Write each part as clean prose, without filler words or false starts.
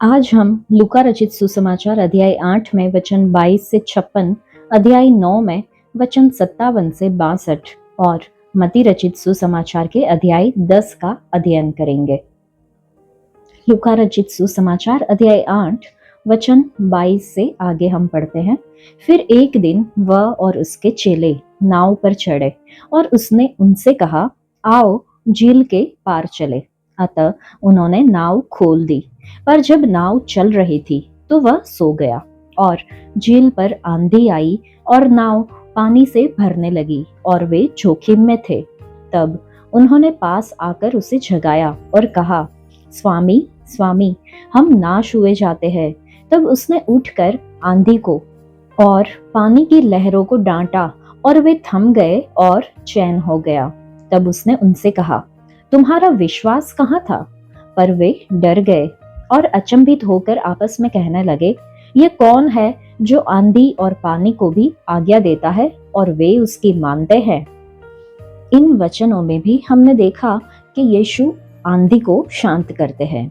आज हम लूका रचित सुसमाचार अध्याय 8 में वचन 22 से 56, अध्याय 9 में वचन 57 से 62 और मती रचित सुसमाचार के अध्याय 10 का अध्ययन करेंगे। लूका रचित सुसमाचार अध्याय 8 वचन 22 से आगे हम पढ़ते हैं। फिर एक दिन वह और उसके चेले नाव पर चढ़े और उसने उनसे कहा, आओ झील के पार चले। अतः उन्होंने नाव खोल दी, पर जब नाव चल रही थी तो वह सो गया और झील पर आंधी आई और नाव पानी से भरने लगी और वे जोखिम में थे। तब उन्होंने पास आकर उसे जगाया और कहा, स्वामी स्वामी, हम नाश हुए जाते हैं। तब उसने उठकर आंधी को और पानी की लहरों को डांटा और वे थम गए और चैन हो गया। तब उसने उनसे कहा, तुम्हारा विश्वास कहाँ था? पर वे डर गए और अचंभित होकर आपस में कहने लगे, ये कौन है जो आंधी और पानी को भी आज्ञा देता है और वे उसकी मानते हैं। इन वचनों में भी हमने देखा कि यीशु आंधी को शांत करते हैं।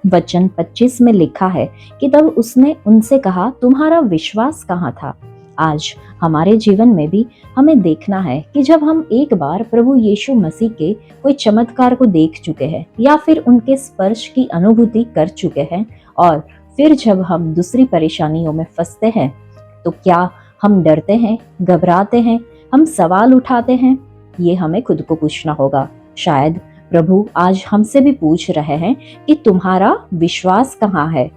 वचन 25 में लिखा है कि तब उसने उनसे कहा, तुम्हारा विश्वास कहाँ था? आज हमारे जीवन में भी हमें देखना है कि जब हम एक बार प्रभु यीशु मसीह के कोई चमत्कार को देख चुके हैं या फिर उनके स्पर्श की अनुभूति कर चुके हैं और फिर जब हम दूसरी परेशानियों में फंसते हैं तो क्या हम डरते हैं, घबराते हैं, हम सवाल उठाते हैं? ये हमें खुद को पूछना होगा। शायद प्रभु आज हमसे भी पूछ रहे हैं कि तुम्हारा विश्वास कहाँ है।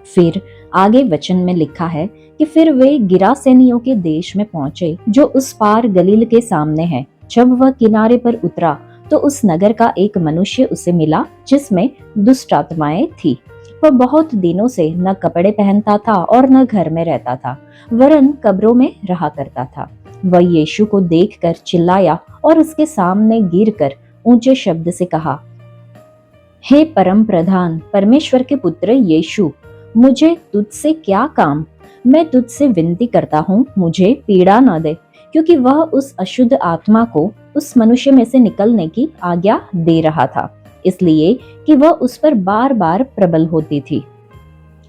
फिर आगे वचन में लिखा है कि फिर वे गिरासेनियों के देश में पहुंचे जो उस पार गलील के सामने है। जब वह किनारे पर उतरा तो उस नगर का एक मनुष्य उसे मिला जिसमें दुष्ट आत्माएं थी। वह बहुत दिनों से न कपड़े पहनता था और न घर में रहता था, वरन कब्रों में रहा करता था। वह यीशु को देखकर चिल्लाया और उसके सामने गिरकर ऊंचे शब्द से कहा, हे परम प्रधान परमेश्वर के पुत्र यीशु, मुझे तुझसे क्या काम? मैं तुझसे विनती करता हूँ, मुझे पीड़ा न दे। क्योंकि वह उस अशुद्ध आत्मा को उस मनुष्य में से निकलने की आज्ञा दे रहा था, इसलिए कि वह उस पर बार बार प्रबल होती थी।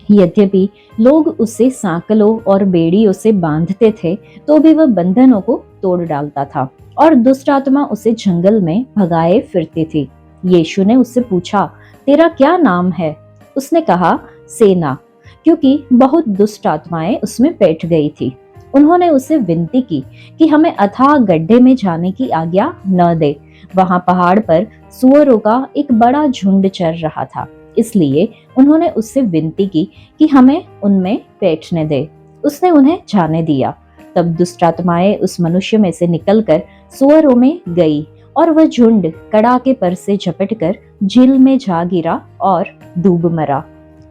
यद्यपि लोग उसे सांकलों और बेड़ियों से बांधते थे तो भी वह बंधनों को तोड़ डालता था और दुष्ट आत्मा उसे जंगल में भगाए फिरती थी। यीशु ने उससे पूछा, तेरा क्या नाम है? उसने कहा, सेना, क्योंकि बहुत दुष्ट आत्माएं उसमें बैठ गई थी। उन्होंने उससे विनती की कि हमें अथाह गड्ढे में जाने की आज्ञा न दे। वहां पहाड़ पर सूअरों का एक बड़ा झुंड चर रहा था, इसलिए उन्होंने उससे विनती की कि हमें उनमें बैठने दे। उसने उन्हें जाने दिया। तब दुष्ट आत्माएं उस मनुष्य में से निकलकर सूअरों में गई और वह झुंड कड़ाके पर से झपटकर झील में जा गिरा और डूब मरा।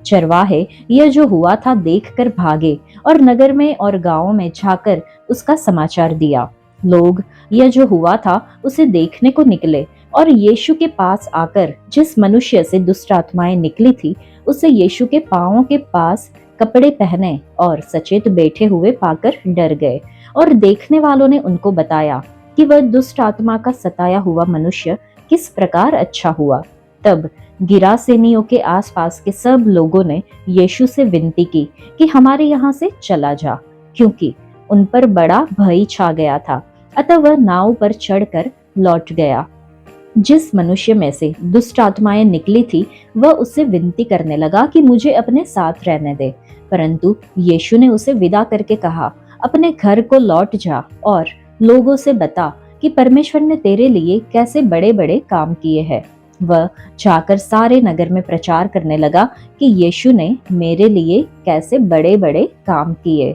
चरवाहे यह जो हुआ था देखकर भागे और नगर में और गांवों में जाकर उसका समाचार दिया। लोग यह जो हुआ था उसे देखने को निकले और यीशु के पास आकर जिस मनुष्य से दुष्ट आत्माएं निकली थी उसे यीशु के पांवों के पास कपड़े पहने और सचेत बैठे हुए पाकर डर गए। और देखने वालों ने उनको बताया कि वह दुष्ट आत्मा का सताया हुआ मनुष्य किस प्रकार अच्छा हुआ। तब गिरासेनियों के आसपास के सब लोगों ने यीशु से विनती की कि हमारे यहाँ से चला जा, क्योंकि उन पर बड़ा भय छा गया था। अतः वह नाव पर चढ़कर लौट गया। जिस मनुष्य में से दुष्ट आत्माएं निकली थी वह उससे विनती करने लगा कि मुझे अपने साथ रहने दे, परंतु यीशु ने उसे विदा करके कहा, अपने घर को लौट जा और लोगों से बता कि परमेश्वर ने तेरे लिए कैसे बड़े बड़े काम किए हैं। वह जाकर सारे नगर में प्रचार करने लगा कि यीशु ने मेरे लिए कैसे बड़े बड़े काम किए।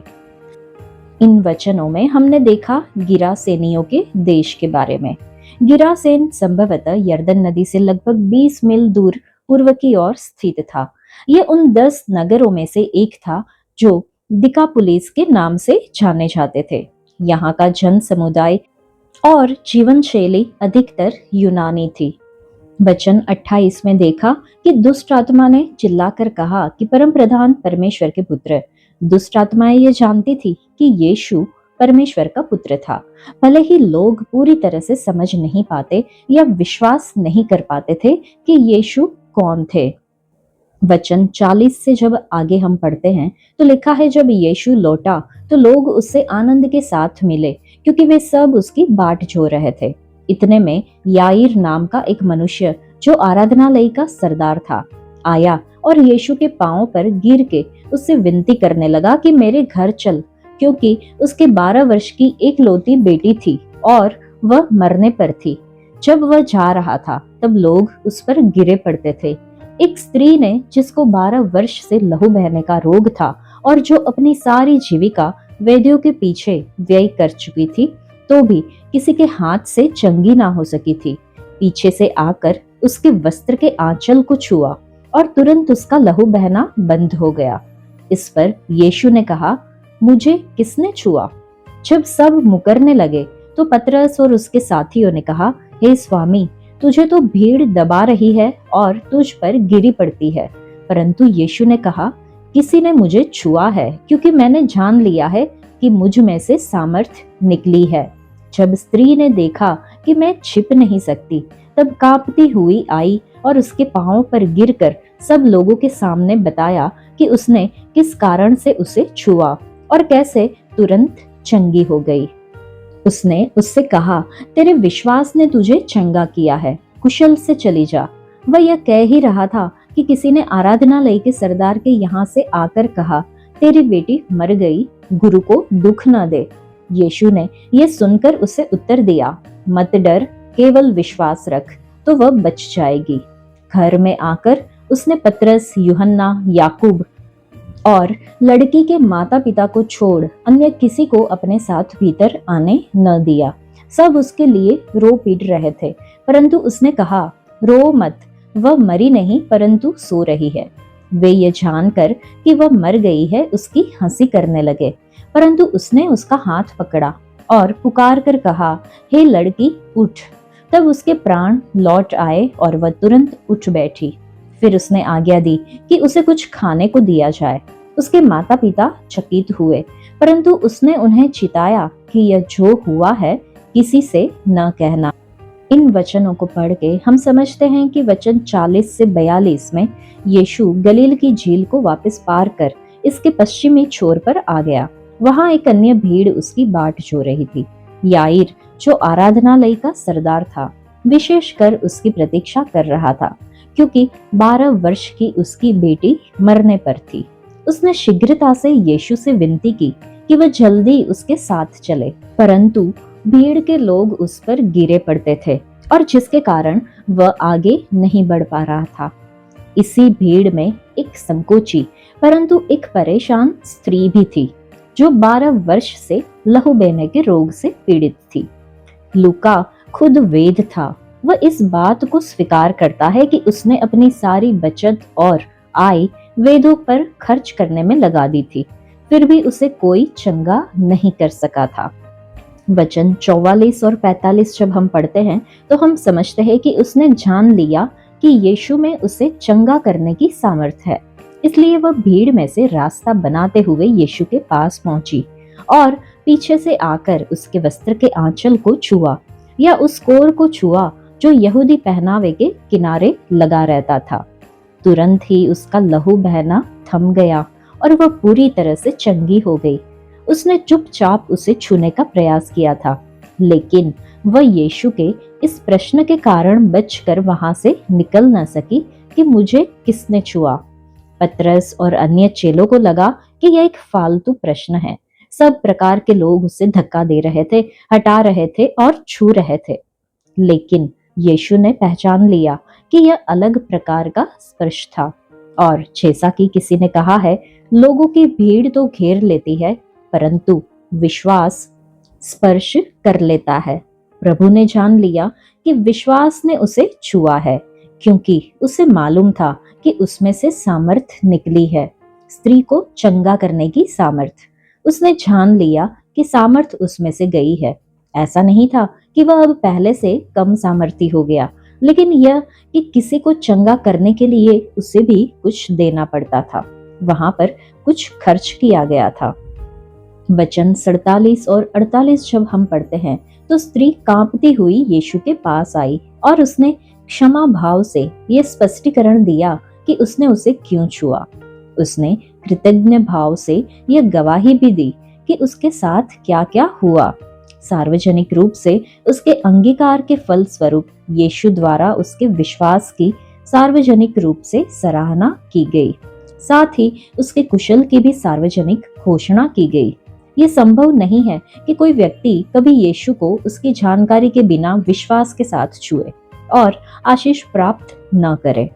इन वचनों में हमने देखा गिरासेनियों के देश के बारे में। गिरासेन संभवतः यर्दन नदी से लगभग 20 मील दूर पूर्व की ओर स्थित था। यह उन 10 नगरों में से एक था जो दिकापुलिस के नाम से जाने जाते थे। यहाँ का जन समुदाय और जीवन शैली अधिकतर यूनानी थी। वचन 28 में देखा कि दुष्ट आत्मा ने चिल्लाकर कहा कि परम प्रधान परमेश्वर के पुत्र। दुष्ट आत्माएं यह जानती थी कि यीशु परमेश्वर का पुत्र था, भले ही लोग पूरी तरह से समझ नहीं पाते या विश्वास नहीं कर पाते थे कि यीशु कौन थे। वचन 40 से जब आगे हम पढ़ते हैं तो लिखा है, जब यीशु लौटा तो लोग उससे आनंद के साथ मिले, क्योंकि वे सब उसकी बाट जोह रहे थे। इतने में याईर नाम का एक मनुष्य जो आराधनालय का सरदार था आया और यीशु के पांव पर गिर के उससे विनती करने लगा कि मेरे घर चल, क्योंकि उसके 12 वर्ष की एक लौती बेटी थी और वह मरने पर थी। जब वह जा रहा था तब लोग उस पर गिरे पड़ते थे। एक स्त्री ने, जिसको 12 वर्ष से लहू बहने का रोग था और जो अपनी सारी जीविका वैद्यों के पीछे व्यय कर चुकी थी, तो भी किसी के हाथ से चंगी ना हो सकी थी, पीछे से आकर उसके वस्त्र के आंचल को छुआ और तुरंत उसका लहू बहना बंद हो गया। इस पर यीशु ने कहा, मुझे किसने छुआ? जब सब मुकरने लगे तो पतरस और उसके साथियों ने कहा, हे स्वामी, तुझे तो भीड़ दबा रही है और तुझ पर गिरी पड़ती है। परंतु यीशु ने कहा, किसी ने मुझे छुआ है, क्योंकि मैंने जान लिया है कि मुझ में से सामर्थ निकली है। जब स्त्री ने देखा कि मैं छिप नहीं सकती, तब कांपती हुई आई और उसके पांवों पर गिरकर सब लोगों के सामने बताया कि उसने किस कारण से उसे छुआ और कैसे तुरंत चंगी हो गई। उसने उससे कहा, तेरे विश्वास ने तुझे चंगा किया है, कुशल से चली जा। वह यह कह ही रहा था कि किसी ने आराधनालय के सरदार के यहाँ से आकर कहा, तेरी बेटी मर गई, गुरु को दुख न दे। यीशु ने यह सुनकर उसे उत्तर दिया, मत डर, केवल विश्वास रख तो वह बच जाएगी। घर में आकर उसने पतरस, यूहन्ना, याकूब और लड़की के माता पिता को छोड़ अन्य किसी को अपने साथ भीतर आने न दिया। सब उसके लिए रो पीट रहे थे, परंतु उसने कहा, रो मत, वह मरी नहीं परंतु सो रही है। वे ये जानकर कि वह मर गई है उसकी हंसी करने लगे, परंतु उसने उसका हाथ पकड़ा और पुकार कर कहा, हे लड़की, उठ। तब उसके प्राण लौट आए और वह तुरंत उठ बैठी। फिर उसने आज्ञा दी कि उसे कुछ खाने को दिया जाए। उसके माता पिता चकित हुए, परंतु उसने उन्हें चिताया कि यह जो हुआ है किसी से न कहना। इन वचनों को पढ़ के हम समझते हैं कि वचन 40 से 42 में यीशु गलील की झील को वापस पार कर इसके पश्चिमी छोर पर आ गया। वहां एक अन्य भीड़ उसकी बाट जो रही थी। याईर, जो आराधनालय का सरदार था, विशेषकर उसकी प्रतीक्षा कर रहा था, क्योंकि 12 वर्ष की उसकी बेटी मरने पर थी। उसने शीघ्रता से यीशु से विनती की कि वह जल्दी उसके साथ चले, परंतु भीड़ के लोग उस पर गिरे पड़ते थे और जिसके कारण वह आगे नहीं बढ़ पा रहा था। इसी भीड़ में एक संकोची परंतु एक परेशान स्त्री भी थी, जो 12 वर्ष से लहू बहने के रोग से पीड़ित थी। लूका खुद वेद था। वह इस बात को स्वीकार करता है कि उसने अपनी सारी बचत और आय वेदों पर खर्च करने में लगा दी थी, फिर भी उसे कोई चंगा नहीं कर सका था। वचन 44 और 45 जब हम पढ़ते हैं तो हम समझते हैं कि उसने जान लिया कि यीशु में उसे चंगा करने की सामर्थ्य है, इसलिए वह भीड़ में से रास्ता बनाते हुए यीशु के पास पहुंची और पीछे से आकर उसके वस्त्र के आंचल को छुआ, या उस कोर को छुआ जो यहूदी पहनावे के किनारे लगा रहता था। तुरंत ही उसका लहू बहना थम गया और वह पूरी तरह से चंगी हो गई। उसने चुपचाप उसे छूने का प्रयास किया था, लेकिन वह यीशु के इस प्रश्न के कारण बचकर वहां से निकल न सकी कि मुझे किसने छुआ। पतरस और अन्य चेलों को लगा कि यह एक फालतू प्रश्न है। सब प्रकार के लोग उसे धक्का दे रहे थे, हटा रहे थे और छू रहे थे, लेकिन यीशु ने पहचान लिया कि यह अलग प्रकार का स्पर्श था। और जैसा कि किसी ने कहा है, लोगों की भीड़ तो घेर लेती है, परंतु विश्वास स्पर्श कर लेता है। प्रभु ने जान लिया कि विश्वास ने उसे छुआ है, क्योंकि उसे मालूम था कि उसमें से सामर्थ्य निकली है, स्त्री को चंगा करने की सामर्थ्य। उसने जान लिया कि सामर्थ्य उसमें से गई है। ऐसा नहीं था कि वह अब पहले से कम सामर्थ्य हो गया, लेकिन यह कि किसी को चंगा करने के लिए उसे भी कुछ देना पड़ता था। वहां पर कुछ खर्च किया गया था। वचन 47 और 48 जब हम पढ़ते हैं तो स्त्री कांपती हुई यीशु के पास आई और उसने क्षमा भाव से यह स्पष्टीकरण दिया कि उसने उसे क्यों छुआ। उसने कृतज्ञ भाव से यह गवाही भी दी कि उसके साथ क्या क्या हुआ। सार्वजनिक रूप से उसके अंगीकार के फल स्वरूप यीशु द्वारा उसके विश्वास की सार्वजनिक रूप से सराहना की गई। साथ ही उसके कुशल की भी सार्वजनिक घोषणा की गई। ये संभव नहीं है कि कोई व्यक्ति कभी यीशु को उसकी जानकारी के बिना विश्वास के साथ छुए और आशीष प्राप्त न करे।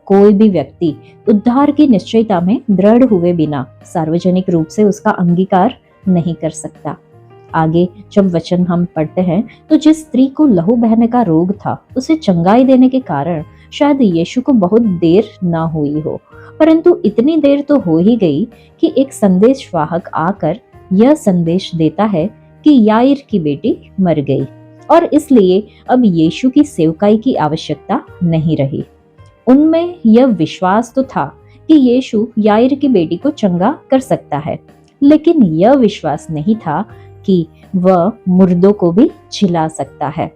कोई भी व्यक्ति उद्धार की निश्चयता में दृढ़ हुए बिना सार्वजनिक रूप से उसका अंगीकार नहीं कर सकता। आगे जब वचन हम पढ़ते हैं तो जिस स्त्री को लहू बहने का रोग था, उसे चंगाई देने के कारण शायद यीशु को बहुत देर ना हुई हो, परंतु इतनी देर तो हो ही गई कि एक संदेशवाहक आकर यह संदेश देता है कि याईर की बेटी मर गई और इसलिए अब यीशु की सेवकाई की आवश्यकता नहीं रही। उनमें यह विश्वास तो था कि यीशु याईर की बेटी को चंगा कर सकता है, लेकिन यह विश्वास नहीं था कि वह मुर्दों को भी जिला सकता है।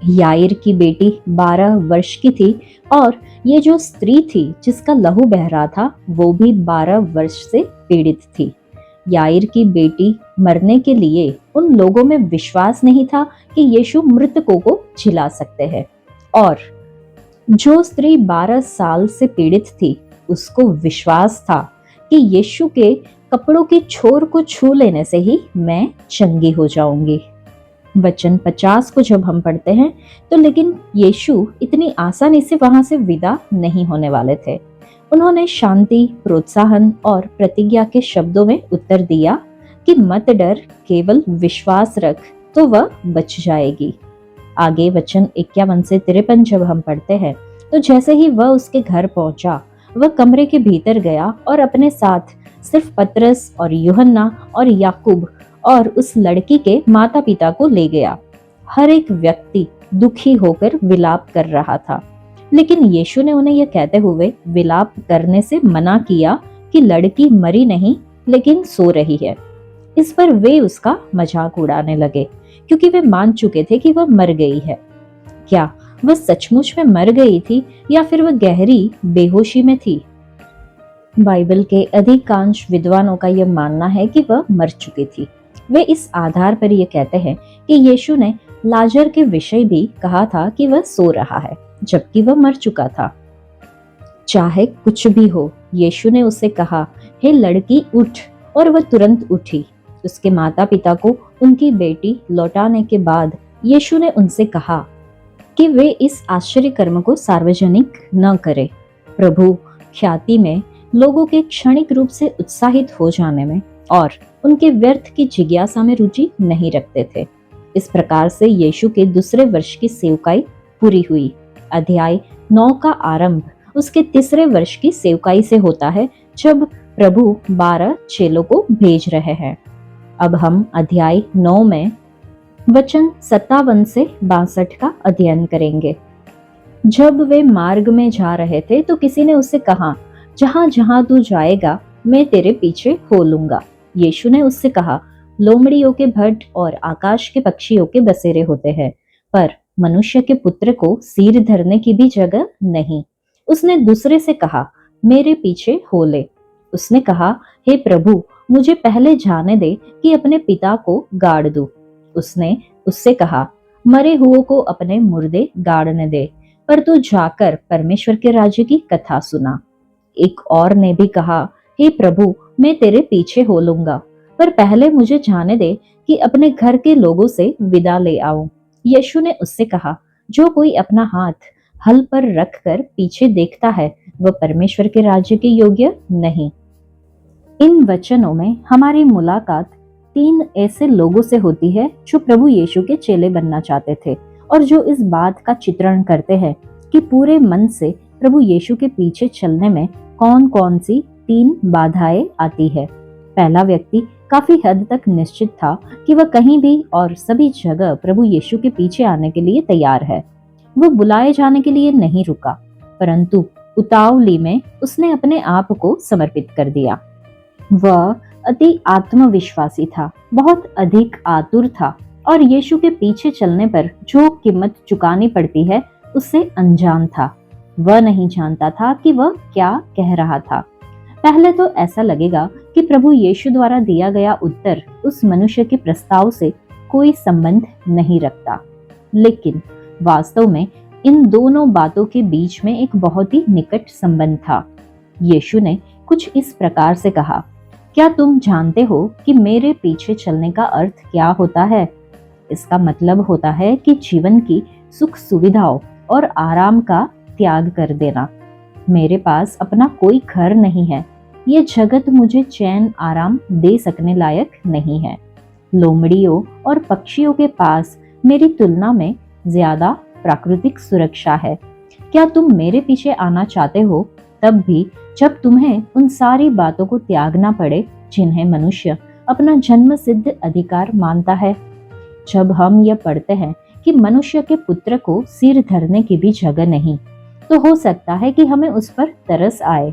याईर की बेटी 12 वर्ष की थी और ये जो स्त्री थी जिसका लहू बह रहा था वो भी 12 वर्ष से पीड़ित थी। याईर की बेटी मरने के लिए उन लोगों में विश्वास नहीं था कि यीशु मृतकों को जिला सकते हैं, और जो स्त्री 12 साल से पीड़ित थी उसको विश्वास था कि यीशु के कपड़ों की छोर को छू लेने से ही मैं चंगी हो जाऊंगी। वचन 50 को जब हम पढ़ते हैं तो लेकिन यीशु इतनी आसानी से वहां से विदा नहीं होने वाले थे। उन्होंने शांति, प्रोत्साहन और प्रतिज्ञा के शब्दों में उत्तर दिया कि मत डर, केवल विश्वास रख तो वह बच जाएगी। आगे वचन 51 से 53 जब हम पढ़ते हैं तो जैसे ही वह उसके घर पहुंचा, वह कमरे के भीतर गया और अपने साथ सिर्फ पतरस और यूहन्ना और याकूब और उस लड़की के माता पिता को ले गया। हर एक व्यक्ति दुखी होकर विलाप कर रहा था, लेकिन यीशु ने उन्हें यह कहते हुए विलाप करने से मना किया कि लड़की मरी नहीं लेकिन सो रही है। इस पर वे उसका मजाक उड़ाने लगे क्योंकि वे मान चुके थे कि वह मर गई है। क्या वह सचमुच में मर गई थी या फिर वह गहरी बेहोशी में थी? बाइबल के अधिकांश विद्वानों का यह मानना है कि वह मर चुकी थी। वे इस आधार पर यह कहते हैं कि यीशु ने लाजर के विषय भी कहा था कि वह सो रहा है जबकि वह मर चुका था। चाहे कुछ भी हो, यीशु ने उसे कहा, हे लड़की उठ, और वह तुरंत उठी। उसके माता पिता को उनकी बेटी लौटाने के बाद यीशु ने उनसे कहा कि वे इस आश्चर्य कर्म को सार्वजनिक न करें। प्रभु ख्याति में लोगों के क्षणिक रूप से उत्साहित हो जाने में और उनके व्यर्थ की जिज्ञासा में रुचि नहीं रखते थे। इस प्रकार से यीशु के दूसरे वर्ष की सेवकाई पूरी हुई। अध्याय 9 का आरंभ उसके तीसरे वर्ष की सेवकाई से होता है जब प्रभु 12 चेलों को भेज रहे हैं। अब हम अध्याय 9 में वचन 57 से 62 का अध्ययन करेंगे। जब वे मार्ग में जा रहे थे तो किसी ने उससे कहा, जहां जहां तू जाएगा मैं तेरे पीछे हो लूंगा। यीशु ने उससे कहा, लोमड़ियों के भट्ट और आकाश के पक्षियों के बसेरे होते हैं, पर मनुष्य के पुत्र को सिर धरने की भी जगह नहीं। उसने दूसरे से कहा, मेरे पीछे हो ले। उसने कहा, हे प्रभु, मुझे पहले जाने दे कि अपने पिता को गाड़ दूं। उसने उससे कहा, मरे हुओं को अपने मुर्दे गाड़ने दे, पर तू जाकर परमेश्वर के राज्य की कथा सुना। एक और ने भी कहा, हे प्रभु, मैं तेरे पीछे हो लूंगा, पर पहले मुझे जाने दे कि अपने घर के लोगों से विदा ले आऊं। यीशु ने उससे कहा, जो कोई अपना हाथ हल पर रखकर पीछे देखता है वह परमेश्वर के राज्य के योग्य नहीं। इन वचनों में हमारी मुलाकात 3 ऐसे लोगों से होती है जो प्रभु यीशु के चेले बनना चाहते थे और जो इस बात का चित्रण करते हैं कि पूरे मन से प्रभु यीशु के पीछे चलने में कौन कौन सी 3 बाधाएं आती है। पहला व्यक्ति काफी हद तक निश्चित था कि वह कहीं भी और सभी जगह प्रभु यीशु के पीछे आने के लिए तैयार है। वह बुलाए जाने के लिए नहीं रुका, परंतु उतावली में उसने अपने आप को समर्पित कर दिया। वह अति आत्मविश्वासी था, बहुत अधिक आतुर था और यीशु के पीछे चलने पर जो कीमत चुकानी पड़ती है उससे अनजान था। वह नहीं जानता था कि वह क्या कह रहा था। पहले तो ऐसा लगेगा कि प्रभु यीशु द्वारा दिया गया उत्तर उस मनुष्य के प्रस्ताव से कोई संबंध नहीं रखता, लेकिन वास्तव में इन दोनों बातों के बीच में एक बहुत ही निकट संबंध था। यीशु ने कुछ इस प्रकार से कहा, क्या तुम जानते हो कि मेरे पीछे चलने का अर्थ क्या होता है? इसका मतलब होता है कि जीवन की सुख सुविधाओं और आराम का त्याग कर देना। मेरे पास अपना कोई घर नहीं है। ये जगत मुझे चैन आराम दे सकने लायक नहीं है। लोमड़ियों और पक्षियों के पास मेरी तुलना में ज्यादा प्राकृतिक सुरक्षा है। क्या तुम मेरे पीछे आना चाहते हो, तब भी जब तुम्हें उन सारी बातों को त्यागना पड़े जिन्हें मनुष्य अपना जन्म सिद्ध अधिकार मानता है। जब हम यह पढ़ते हैं कि मनुष्य के पुत्र को सिर धरने की भी जगह नहीं, तो हो सकता है कि हमें उस पर तरस आए।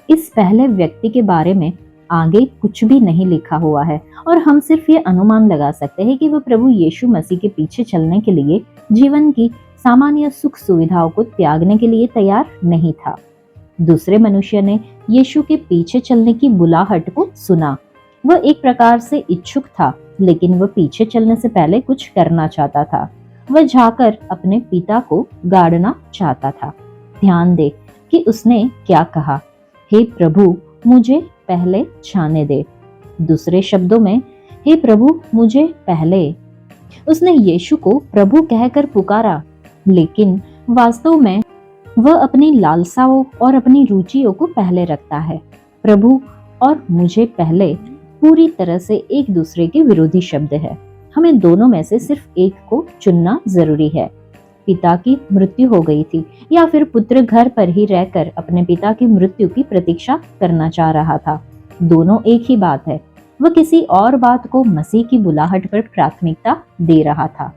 इस पहले व्यक्ति के बारे में आगे कुछ भी नहीं लिखा हुआ है और हम सिर्फ ये अनुमान लगा सकते हैं कि वह प्रभु यीशु मसीह के पीछे चलने के लिए जीवन की सामान्य सुख सुविधाओं को त्यागने के लिए तैयार नहीं था। दूसरे मनुष्य ने यीशु के पीछे चलने की बुलाहट को सुना। वह एक प्रकार से इच्छुक था, लेकिन वह पीछे चलने से पहले कुछ करना चाहता था। वह जाकर अपने पिता को गाड़ना चाहता था। ध्यान दे कि उसने क्या कहा, हे प्रभु मुझे पहले जाने दे। दूसरे शब्दों में, हे प्रभु मुझे पहले। उसने यीशु को प्रभु कहकर पुकारा, लेकिन वास्तव में वह अपनी लालसाओं और अपनी रुचियों को पहले रखता है। प्रभु और मुझे पहले पूरी तरह से एक दूसरे के विरोधी शब्द है। हमें दोनों में से सिर्फ एक को चुनना जरूरी है। पिता की मृत्यु हो गई थी या फिर पुत्र घर पर ही रहकर अपने पिता की मृत्यु की प्रतीक्षा करना चाह रहा था। दोनों एक ही बात है। वह किसी और बात को मसीह की बुलाहट पर प्राथमिकता दे रहा था।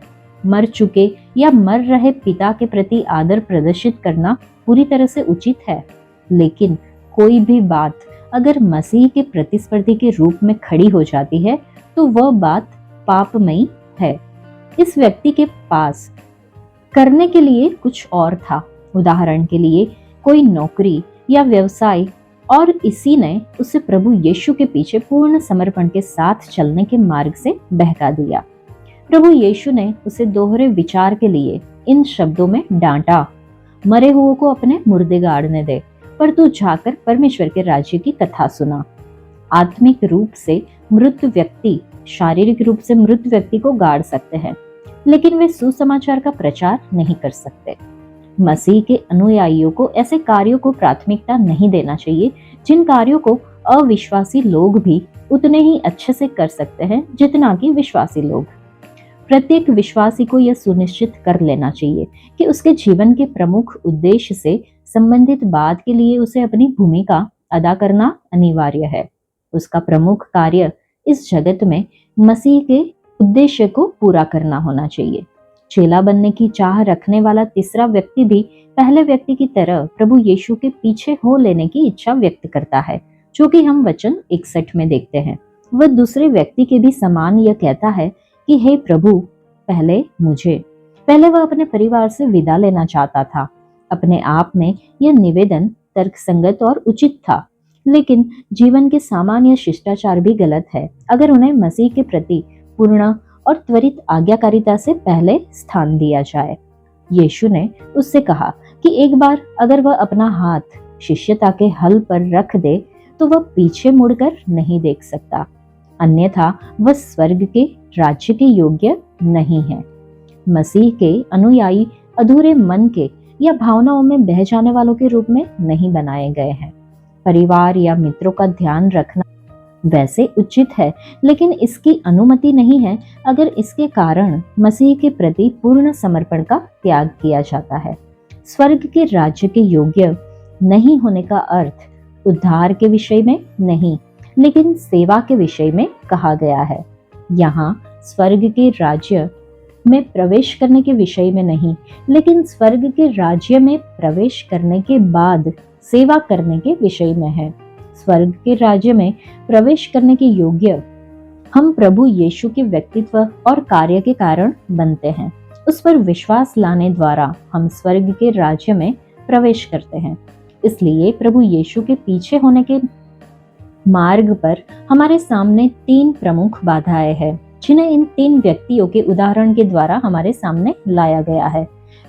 मर चुके या मर रहे पिता के प्रति आदर प्रदर्शित करना पूरी तरह से उचित है, लेकिन कोई भी बात अगर मसीह के प्रतिस्पर्धी के रूप में खड़ी हो जाती है तो वह बात पापमयी है। इस व्यक्ति के पास करने के लिए कुछ और था। उदाहरण के लिए कोई नौकरी या व्यवसाय, और इसी ने उसे प्रभु यीशु के पीछे पूर्ण समर्पण के साथ चलने के मार्ग से बहका दिया। प्रभु यीशु ने उसे दोहरे विचार के लिए इन शब्दों में डांटा, मरे हुओं को अपने मुर्दे गाड़ने दे, पर तू जाकर परमेश्वर के राज्य की कथा सुना। आत्मिक रूप से मृत व्यक्ति शारीरिक रूप से मृत व्यक्ति को गाड़ सकते हैं, लेकिन वे सुसमाचार का प्रचार नहीं कर सकते। मसीह के अनुयायियों को ऐसे कार्यों को प्राथमिकता नहीं देना चाहिए जिन कार्यों को अविश्वासी लोग भी उतने ही अच्छे से कर सकते हैं जितना कि विश्वासी लोग। प्रत्येक विश्वासी को यह सुनिश्चित कर लेना चाहिए कि उसके जीवन के प्रमुख उद्देश्य से संबंधित बात के लिए उसे अपनी भूमिका अदा करना अनिवार्य है। उसका प्रमुख कार्य इस जगत में मसीह के उद्देश्य को पूरा करना होना चाहिए। चेला बनने की चाह रखने वाला तीसरा व्यक्ति भी पहले व्यक्ति की तरह प्रभु यीशु के पीछे हो लेने की इच्छा व्यक्त करता है, जो कि हम वचन 61 में देखते हैं। वह दूसरे व्यक्ति के भी समान यह कहता है कि हे प्रभु पहले मुझे। पहले वह अपने परिवार से विदा लेना चाहता था। अपने आप में यह निवेदन तर्कसंगत और उचित था, लेकिन जीवन के सामान्य शिष्टाचार भी गलत है अगर उन्हें मसीह के प्रति पूर्ण और त्वरित आज्ञाकारिता से पहले स्थान दिया जाए। यीशु ने उससे कहा कि एक बार अगर वह अपना हाथ शिष्यता के हल पर रख दे तो वह पीछे मुड़कर नहीं देख सकता, अन्यथा वह स्वर्ग के राज्य के योग्य नहीं है। मसीह के अनुयायी अधूरे मन के या भावनाओं में बह जाने वालों के रूप में नहीं बनाए गए हैं। परिवार या मित्रों का ध्यान रखना वैसे उचित है, लेकिन इसकी अनुमति नहीं है अगर इसके कारण मसीह के प्रति पूर्ण समर्पण का त्याग किया जाता है। स्वर्ग के राज्य के योग्य नहीं होने का अर्थ उद्धार के विषय में नहीं, लेकिन सेवा के विषय में कहा गया है। यहाँ स्वर्ग के राज्य में प्रवेश करने के विषय में नहीं, लेकिन स्वर्ग के राज्य में प्रवेश करने के बाद सेवा करने के विषय में है। स्वर्ग के राज्य में प्रवेश करने के योग्य हम प्रभु यीशु के व्यक्तित्व और कार्य के कारण बनते हैं। उस पर विश्वास लाने द्वारा हम स्वर्ग के राज्य में प्रवेश करते हैं। इसलिए प्रभु यीशु के पीछे होने के मार्ग पर हमारे सामने 3 प्रमुख बाधाएं हैं, जिन्हें इन 3 व्यक्तियों के उदाहरण के द्वारा हमारे सामने लाया गया है।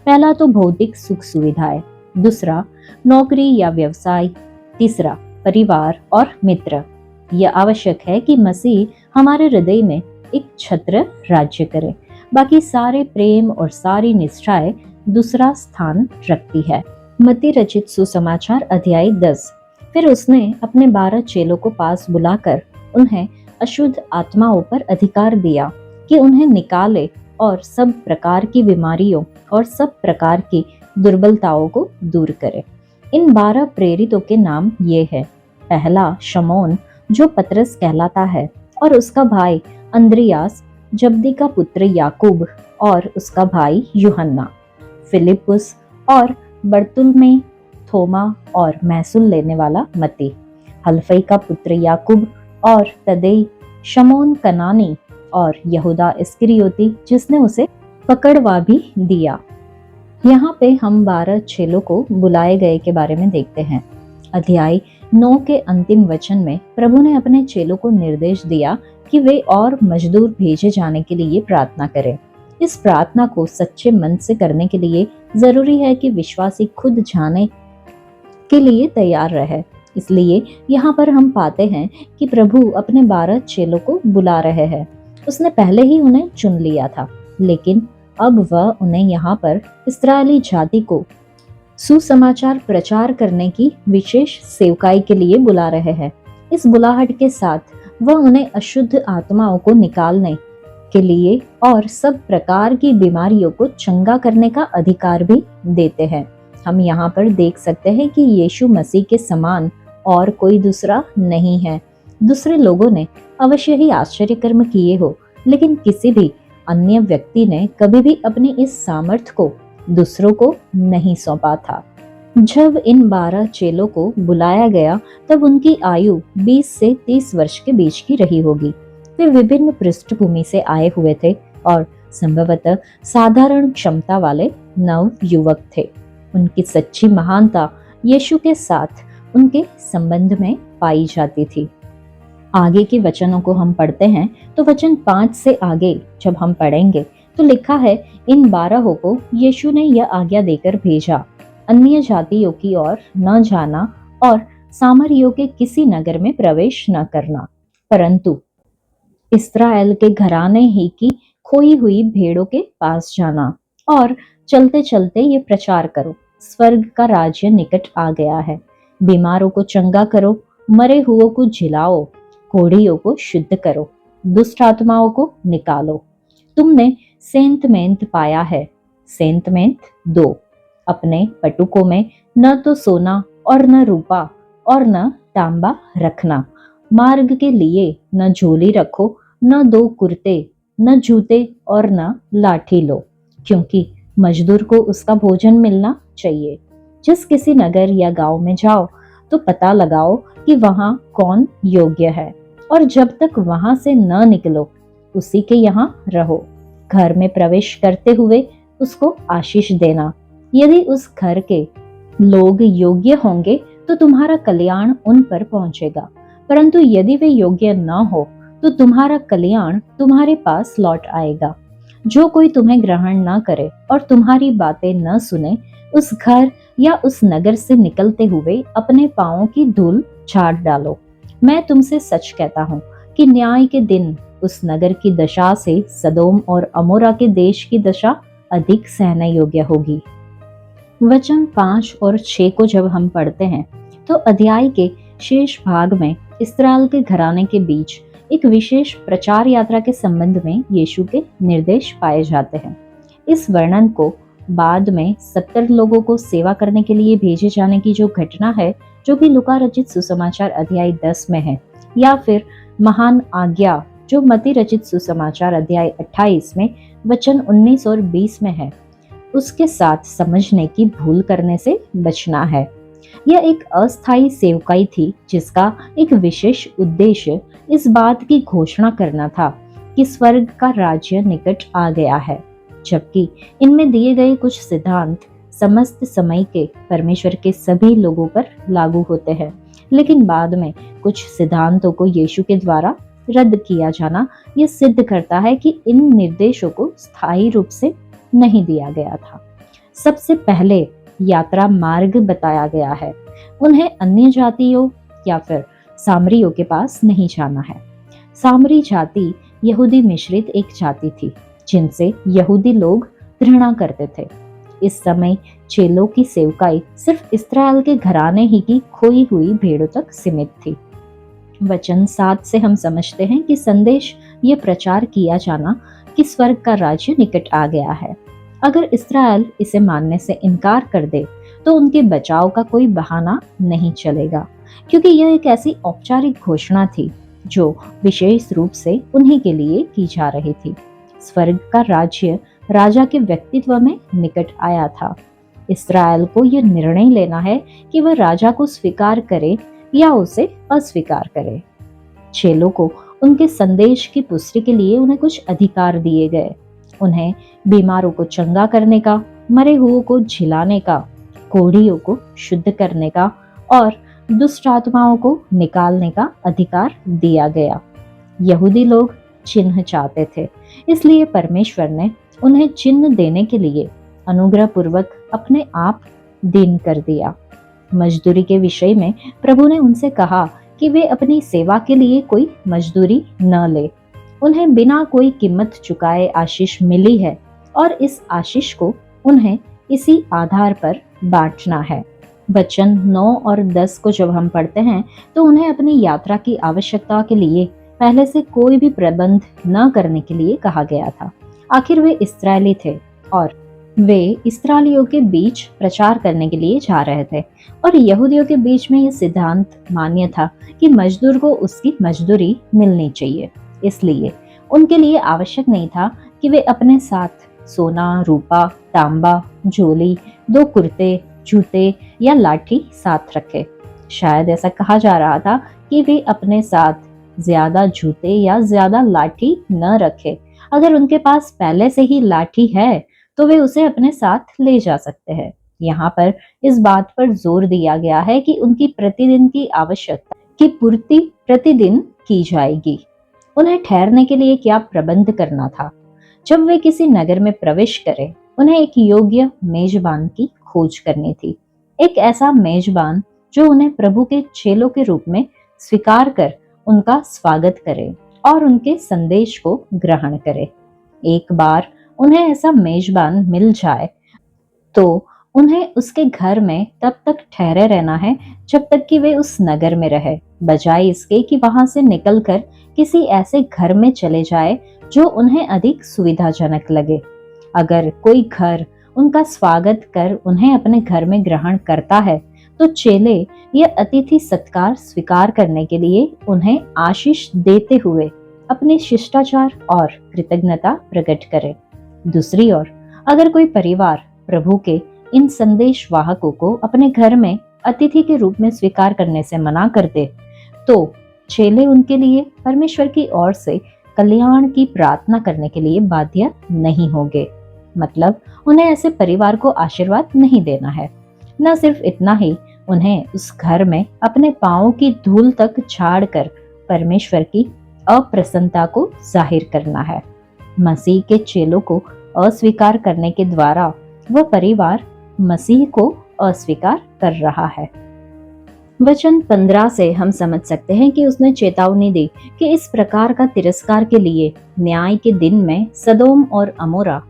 पहला तो भौतिक सुख सुविधाएं, दूसरा नौकरी या व्यवसाय, तीसरा परिवार और मित्र। यह आवश्यक है कि मसीह हमारे हृदय में एक छत्र राज्य करे, बाकी सारे प्रेम और सारी निष्ठाएं दूसरा स्थान रखती है। मत्ती रचित सुसमाचार अध्याय 10। फिर उसने अपने 12 चेलों को पास बुलाकर उन्हें अशुद्ध आत्माओं पर अधिकार दिया कि उन्हें निकाले और सब प्रकार की बीमारियों और सब प्रकार की दुर्बलताओं को दूर करे। इन 12 प्रेरितों के नाम ये है। पहला शमौन, जो पतरस कहलाता है, और उसका भाई अंद्रियास, जब्दी का पुत्र याकूब और उसका भाई यूहन्ना, फिलिपुस और बरतुल्मै, थोमा और महसूल लेने वाला मत्ती, हल्फई का पुत्र याकूब और तद्दै, शमौन कनानी और यहूदा इस्करियोती, जिसने उसे पकड़वा भी दिया। यहाँ पे हम 12 चेलों को बुलाए गए के बारे में देखते हैं। अध्याय 9 के अंतिम वचन में प्रभु ने अपने चेलों को निर्देश दिया कि वे और मजदूर भेजे जाने के लिए प्रार्थना करें। इस प्रार्थना को सच्चे मन से करने के लिए जरूरी है कि विश्वासी खुद जाने के लिए तैयार रहे। इसलिए यहाँ पर हम पाते हैं कि प्रभु अपने 12 चेलों को बुला रहे हैं। उसने पहले ही उन्हें चुन लिया था, लेकिन अब वह उन्हें यहाँ पर इस्राएली जाति को सुसमाचार प्रचार करने की विशेष सेवकाई के लिए बुला रहे हैं। इस बुलाहट के साथ वह उन्हें अशुद्ध आत्माओं को निकालने के लिए और सब प्रकार की बीमारियों को चंगा करने का अधिकार भी देते हैं। हम यहाँ पर देख सकते हैं कि यीशु मसीह के समान और कोई दूसरा नहीं है। दूसरे लोगों ने अवश्य ही आश्चर्य कर्म किए हो, लेकिन किसी भी अन्य व्यक्ति ने कभी भी अपनी इस सामर्थ्य को दूसरों को नहीं सौंपा था। जब इन 12 चेलों को बुलाया गया तब उनकी आयु 20 से 30 वर्ष के बीच की रही होगी। वे विभिन्न पृष्ठभूमि से आए हुए थे और संभवतः साधारण क्षमता वाले नव युवक थे। उनकी सच्ची महानता यीशु के साथ उनके संबंध में पाई जाती थी। आगे के वचनों को हम पढ़ते हैं तो वचन 5 से आगे जब हम पढ़ेंगे तो लिखा है, इन 12 को यीशु ने यह आज्ञा देकर भेजा, अन्य जातियों की ओर न जाना और सामरियों के किसी नगर में प्रवेश न करना, परंतु इस्राएल के घराने ही की खोई हुई भेड़ों के पास जाना और चलते चलते ये प्रचार करो, स्वर्ग का राज्य निकट आ गया है। बीमारों को चंगा करो, मरे हुओं को जिलाओ, कोढ़ियों को शुद्ध करो, दुष्ट आत्माओं को निकालो। तुमने सेंतमेंत पाया है, सेंतमेंत दो। अपने पटुकों में न तो सोना और न रूपा और न तांबा रखना। मार्ग के लिए न झोली रखो, न 2 कुर्ते, न जूते और न लाठी लो, क्योंकि मजदूर को उसका भोजन मिलना चाहिए। जिस किसी नगर या गांव में जाओ तो पता लगाओ कि वहां कौन योग्य है, और जब तक वहां से न निकलो उसी के यहाँ रहो। घर में प्रवेश करते हुए उसको आशीष देना। यदि उस घर के लोग योग्य होंगे तो तुम्हारा कल्याण उन पर पहुंचेगा, परंतु यदि वे योग्य न हो तो तुम्हारा कल्याण तुम्हारे पास लौट आएगा। जो कोई तुम्हें ग्रहण न करे और तुम्हारी बातें न सुने, उस घर या उस नगर से निकलते हुए अपने पांवों की धूल झाड़ डालो। मैं तुमसे सच कहता हूँ कि न्याय के दिन उस नगर की दशा से सदोम और अमोरा के देश की दशा अधिक सहने योग्य होगी। वचन 5 और 6 को जब हम पढ़ते हैं तो अध्याय के शेष भाग में इस्राएल के घराने के बीच एक विशेष प्रचार यात्रा के संबंध में यीशु के निर्देश पाए जाते हैं। इस वर्णन को बाद में 70 लोगों को सेवा करने के लिए भेजे जाने की जो घटना है, जो कि लूका रचित सुसमाचार अध्याय 10 में है, या फिर महान आज्ञा जो मत्ती रचित सुसमाचार अध्याय 28 में वचन 19 और 20 में है, उसके साथ समझने की भूल करने से बचना है। यह एक अस्थायी सेवकाई थी जिसका एक विशेष उद्देश्य इस बात की घोषणा करना था कि स्वर्ग का राज्य निकट आ गया है, जबकि इनमें दिए गए कुछ सिद्धांत समस्त समय के परमेश्वर के सभी लोगों पर लागू होते हैं, लेकिन बाद में कुछ सिद्धांतों को यीशु के द्वारा रद्द किया जाना यह सिद्ध करता है कि इन निर्देशों को स्थायी रूप से नहीं दिया गया था। सबसे पहले यात्रा मार्ग बताया गया है। उन्हें अन्य जातियों या फिर सामरियों के पास नहीं जाना है। सामरी जाति यहूदी मिश्रित एक जाति थी जिनसे यहूदी लोग घृणा करते थे। इस समय चेलों की सेवकाई सिर्फ इस्राएल के घराने ही की खोई हुई भेड़ों तक सीमित थी। वचन 7 से हम समझते हैं कि संदेश ये प्रचार किया जाना कि स्वर्ग का राज्य निकट आ गया है। अगर इस्राएल इसे मानने से इनकार कर दे तो उनके बचाव का कोई बहाना नहीं चलेगा, क्योंकि यह एक ऐसी औपचारिक घोषणा थी जो विशेष रूप से उन्हीं के लिए की जा रही थी। स्वर्ग का राज्य राजा के व्यक्तित्व में निकट आया था। इस्राएल को यह निर्णय लेना है कि वह राजा को स्वीकार करे या उसे अस्वीकार करे। चेलों को उनके संदेश की पुष्टि के लिए उन्हें कुछ अधिकार दिए गए। उन्हें बीमारों को चंगा करने का, मरे हुओं को झिलाने का, कोढ़ियों को शुद्ध करने का और दुष्ट आत्माओं को निकालने का अधिकार दिया गया। यहूदी लोग चिन्ह चाहते थे, इसलिए परमेश्वर ने उन्हें चिन्ह देने के लिए अनुग्रह पूर्वक अपने आप दीन कर दिया। मजदूरी के विषय में प्रभु ने उनसे कहा कि वे अपनी सेवा के लिए कोई मजदूरी न ले। उन्हें बिना कोई कीमत चुकाए आशीष मिली है और इस आशीष को उन्हें इसी आधार पर बांटना है। वचन 9 और 10 को जब हम पढ़ते हैं तो उन्हें अपनी यात्रा की आवश्यकता के लिए पहले से कोई भी प्रबंध न करने के लिए कहा गया था। आखिर वे इस्राएली थे और वे इस्राएलियों के बीच प्रचार करने के लिए जा रहे थे, और यहूदियों के बीच में यह सिद्धांत मान्य था कि मजदूर को उसकी मजदूरी मिलनी चाहिए। इसलिए उनके लिए आवश्यक नहीं था कि वे अपने साथ सोना, रूपा, तांबा, झोली, 2 कुर्ते, जूते या लाठी साथ रखे। शायद ऐसा कहा जा रहा था कि वे अपने साथ ज्यादा जूते या ज्यादा लाठी न रखे। अगर उनके पास पहले से ही लाठी है तो वे उसे अपने साथ ले जा सकते हैं। यहाँ पर इस बात पर जोर दिया गया है कि उनकी प्रतिदिन की आवश्यकता की पूर्ति प्रतिदिन की जाएगी। उन्हें ठहरने के लिए क्या प्रबंध करना था? जब वे किसी नगर में प्रवेश करें, उन्हें एक योग्य मेजबान की खोज करनी थी। एक ऐसा मेजबान जो उन्हें प्रभु के चेलों के रूप में स्वीकार कर उनका स्वागत करे और उनके संदेश को ग्रहण करे। एक बार उन्हें ऐसा मेजबान मिल जाए तो उन्हें उसके घर में तब तक ठहरे रहना है जब तक कि वे उस नगर में रहे, बजाय इसके कि वहां से निकलकर किसी ऐसे घर में चले जाए जो उन्हें अधिक सुविधाजनक लगे। अगर कोई घर उनका स्वागत कर उन्हें अपने घर में ग्रहण करता है तो चेले यह अतिथि सत्कार स्वीकार करने के लिए उन्हें आशीष देते हुए अपनी शिष्टाचार और कृतज्ञता प्रकट करें। दूसरी ओर अगर कोई परिवार प्रभु के इन संदेश वाहकों को अपने घर में अतिथि के रूप में स्वीकार करने से मना कर दे तो चेले उनके लिए परमेश्वर की ओर से कल्याण की प्रार्थना करने के लिए बाध्य नहीं होंगे। मतलब उन्हें ऐसे परिवार को आशीर्वाद नहीं देना है। न सिर्फ इतना ही, उन्हें उस घर में अपने पांवों की धूल तक झाड़कर परमेश्वर की अप्रसन्नता को जाहिर करना है। मसीह के चेलों को अस्वीकार करने के द्वारा वह परिवार मसीह को अस्वीकार कर रहा है। वचन 15 से हम समझ सकते हैं कि उसने चेतावनी दी कि इस प्रकार का तिरस्कार के लिए न्याय के दिन में सदोम और अमोरा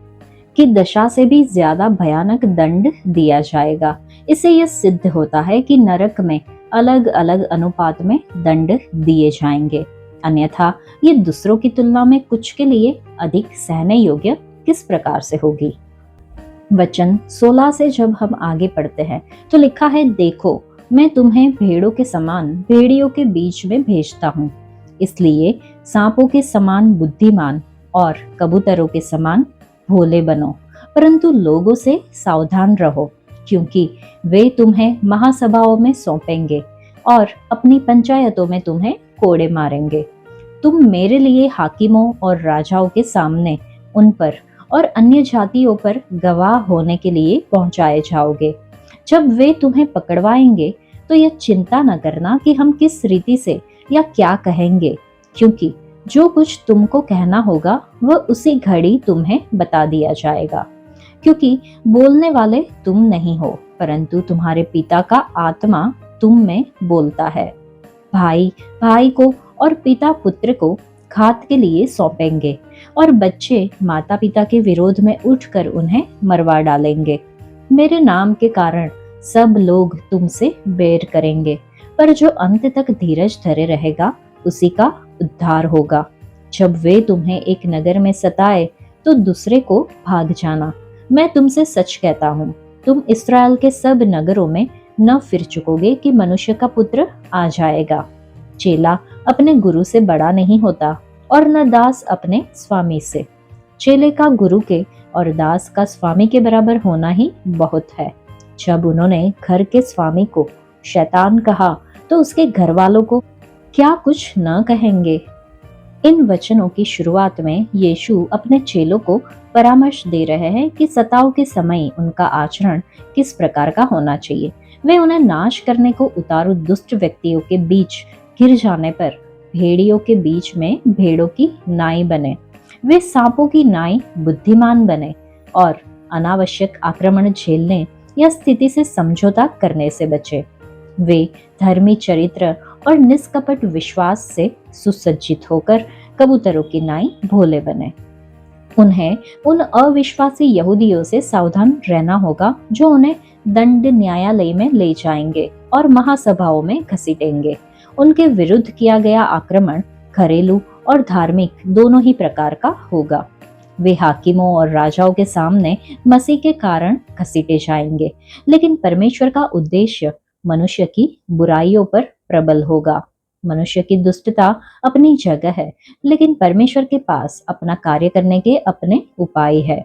की दशा से भी ज्यादा भयानक दंड दिया जाएगा। इससे यह सिद्ध होता है कि नरक में अलग अलग अनुपात में दंड दिए जाएंगे, अन्यथा ये दूसरों की तुलना में कुछ के लिए अधिक सहने योग्य किस प्रकार से होगी। वचन 16 से जब हम आगे पढ़ते हैं तो लिखा है, देखो मैं तुम्हें भेड़ों के समान भेड़ियों के बीच में भेजता हूँ, इसलिए सांपों के समान बुद्धिमान और कबूतरों के समान भोले बनो, परंतु लोगों से सावधान रहो, क्योंकि वे तुम्हें महासभाओं में सौंपेंगे और अपनी पंचायतों में तुम्हें कोड़े मारेंगे। तुम मेरे लिए हाकिमों और राजाओं के सामने उन पर और अन्य जातियों पर गवाह होने के लिए पहुंचाए जाओगे। जब वे तुम्हें पकड़वाएंगे तो यह चिंता न करना कि हम किस रीति से या क्या कहेंगे, क्योंकि जो कुछ तुमको कहना होगा वह उसी घड़ी तुम्हें बता दिया जाएगा। क्योंकि बोलने वाले तुम नहीं हो, परंतु तुम्हारे पिता का आत्मा तुम में बोलता है। भाई भाई को और पिता पुत्र को घात के लिए सौंपेंगे, और बच्चे माता पिता के विरोध में उठकर उन्हें मरवा डालेंगे। मेरे नाम के कारण सब लोग तुमसे बैर करेंगे, पर जो अंत तक धीरज धरे रहेगा उसी का उद्धार होगा। जब वे तुम्हें एक नगर में सताए तो दूसरे को भाग जाना। मैं तुमसे सच कहता हूँ, तुम इस्राएल के सब नगरों में न फिर चुकोगे कि मनुष्य का पुत्र आ जाएगा। चेला अपने गुरु से बड़ा नहीं होता, और न दास अपने स्वामी से। चेले का गुरु के और दास का स्वामी के बराबर होना ही बहुत है। जब उन्होंने घर के स्वामी को शैतान कहा तो उसके घर वालों को क्या कुछ न कहेंगे। इन वचनों की शुरुआत में यीशु अपने चेलों को परामर्श दे रहे हैं कि सताव के समय उनका आचरण किस प्रकार का होना चाहिए। वे उन्हें नाश करने को उतारू दुष्ट व्यक्तियों के बीच गिर जाने पर भेड़ियों के बीच में भेड़ों की नाई बने। वे सांपों की नाई बुद्धिमान बने और अनावश्यक आक्रमण झेलने या स्थिति से समझौता करने से बचे। वे धर्मी चरित्र और निष्कपट विश्वास से सुसज्जित होकर कबूतरों की नाई भोले बने। उन्हें उन अविश्वासी यहूदियों से सावधान रहना होगा जो उन्हें दंड न्यायालय में ले जाएंगे और महासभाओं में घसीटेंगे। उनके विरुद्ध किया गया आक्रमण घरेलू और धार्मिक दोनों ही प्रकार का होगा। वे हाकिमों और राजाओं के सामने मसीह के कारण घसीटे जाएंगे, लेकिन परमेश्वर का उद्देश्य मनुष्य की बुराइयों पर प्रबल होगा। मनुष्य की दुष्टता अपनी जगह है, लेकिन परमेश्वर के पास अपना कार्य करने के अपने उपाय है।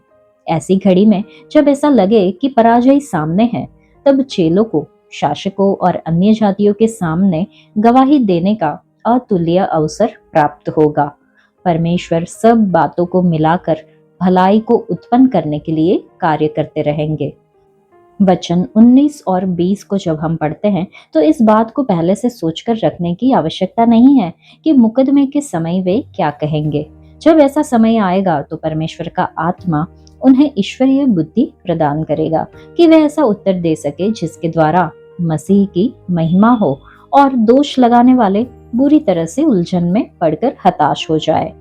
ऐसी घड़ी में जब ऐसा लगे कि पराजय सामने है, तब चेलों को शासकों और अन्य जातियों के सामने गवाही देने का अतुल्य अवसर प्राप्त होगा। परमेश्वर सब बातों को मिलाकर भलाई को उत्पन्न करने के लिए कार्य करते रहेंगे। वचन 19 और 20 को जब हम पढ़ते हैं तो इस बात को पहले से सोचकर रखने की आवश्यकता नहीं है कि मुकदमे के समय वे क्या कहेंगे। जब ऐसा समय आएगा तो परमेश्वर का आत्मा उन्हें ईश्वरीय बुद्धि प्रदान करेगा कि वे ऐसा उत्तर दे सके जिसके द्वारा मसीह की महिमा हो और दोष लगाने वाले बुरी तरह से उलझन में पड़कर हताश हो जाए।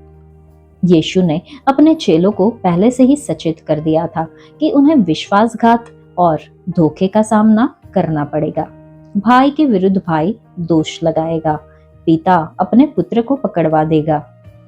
यीशु ने अपने चेलों को पहले से ही सचेत कर दिया था कि उन्हें विश्वासघात और धोखे का सामना करना पड़ेगा। भाई के विरुद्ध भाई दोष लगाएगा, पिता अपने पुत्र को पकड़वा देगा,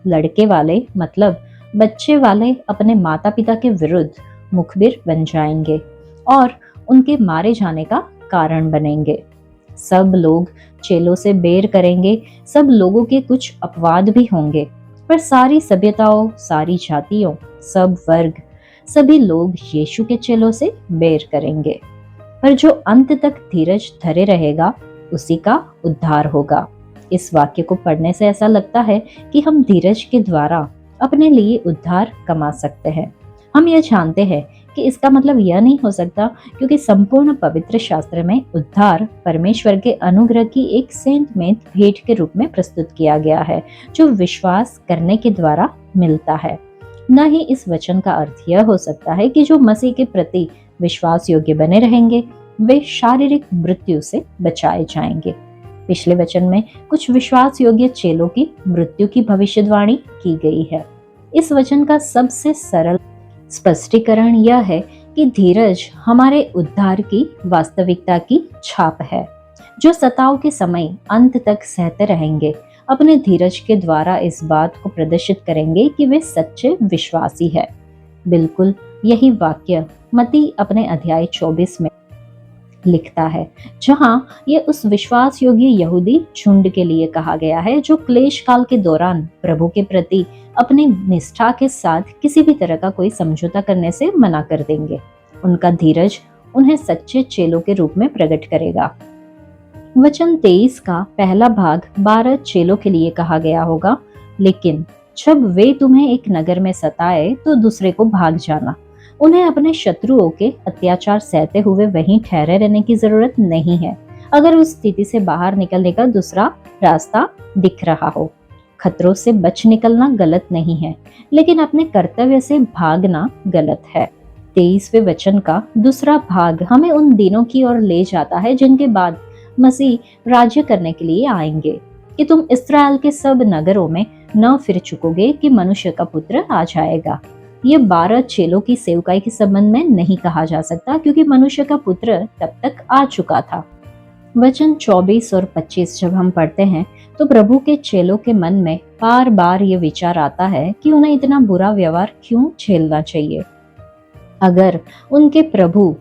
लड़के वाले मतलब बच्चे वाले अपने माता पिता के विरुद्ध मुखबिर बन जाएंगे और उनके मारे जाने का कारण बनेंगे। सब लोग चेलों से बैर करेंगे। सब लोगों के कुछ अपवाद भी होंगे, पर सारी सभ्यताओं, सारी जातियों, सब वर्ग, सभी लोग यीशु के चेलों से बैर करेंगे। पर जो अंत तक धीरज धरे रहेगा उसी का उद्धार होगा। इस वाक्य को पढ़ने से ऐसा लगता है कि हम धीरज के द्वारा अपने लिए उद्धार कमा सकते हैं। हम यह जानते हैं कि इसका मतलब यह नहीं हो सकता, क्योंकि संपूर्ण पवित्र शास्त्र में उद्धार परमेश्वर के अनुग्रह की एक सेंतमेंत भेंट के रूप में प्रस्तुत किया गया है, जो विश्वास करने के द्वारा मिलता है। न ही इस वचन का अर्थ यह हो सकता है कि जो मसीह के प्रति विश्वास योग्य बने रहेंगे वे शारीरिक मृत्यु से बचाए जाएंगे। पिछले वचन में कुछ विश्वास योग्य चेलों की मृत्यु की भविष्यवाणी की गई है। इस वचन का सबसे सरल स्पष्टीकरण यह है कि धीरज हमारे उद्धार की वास्तविकता की छाप है। जो सताव के समय अंत तक सहते रहेंगे, अपने धीरज के द्वारा इस बात को प्रदर्शित करेंगे कि वे सच्चे विश्वासी है। बिल्कुल यही वाक्य मत्ती अपने अध्याय 24 में लिखता है, जहां ये उस विश्वास योग्य यहूदी झुंड के लिए कहा गया है जो क्लेश काल के दौरान प्रभु के प्रति अपनी निष्ठा के साथ किसी भी तरह का कोई समझौता करने से मना कर देंगे। उनका धीरज उन्हें सच्चे चेलों के रूप में प्रकट करेगा। वचन 23 का पहला भाग 12 चेलों के लिए कहा गया होगा, लेकिन जब वे तुम्हें एक नगर में सताए तो दूसरे को भाग जाना। उन्हें अपने शत्रुओं के अत्याचार सहते हुए वहीं ठहरे रहने की जरूरत नहीं है, अगर उस स्थिति से बाहर निकलने का दूसरा रास्ता दिख रहा हो। खतरों से बच निकलना गलत नहीं है, लेकिन अपने कर्तव्य से भागना गलत है। 23वें वचन का दूसरा भाग हमें उन दिनों की ओर ले जाता है जिनके बाद मसीह राज्य करने के लिए आएंगे, कि तुम इस्राएल के सब नगरों में न फिर चुकोगे कि मनुष्य का पुत्र आ जाएगा। ये 12 चेलों की सेवकाई के संबंध में नहीं कहा जा सकता, क्योंकि मनुष्य का पुत्र तब तक आ चुका था। वचन 24 और 25 जब हम पढ़ते हैं तो प्रभु के चेलों के मन में बार बार ये विचार आता है कि उन्हें इतना बुरा व्यवहार क्यों झेलना चाहिए। अगर उनके प्रभु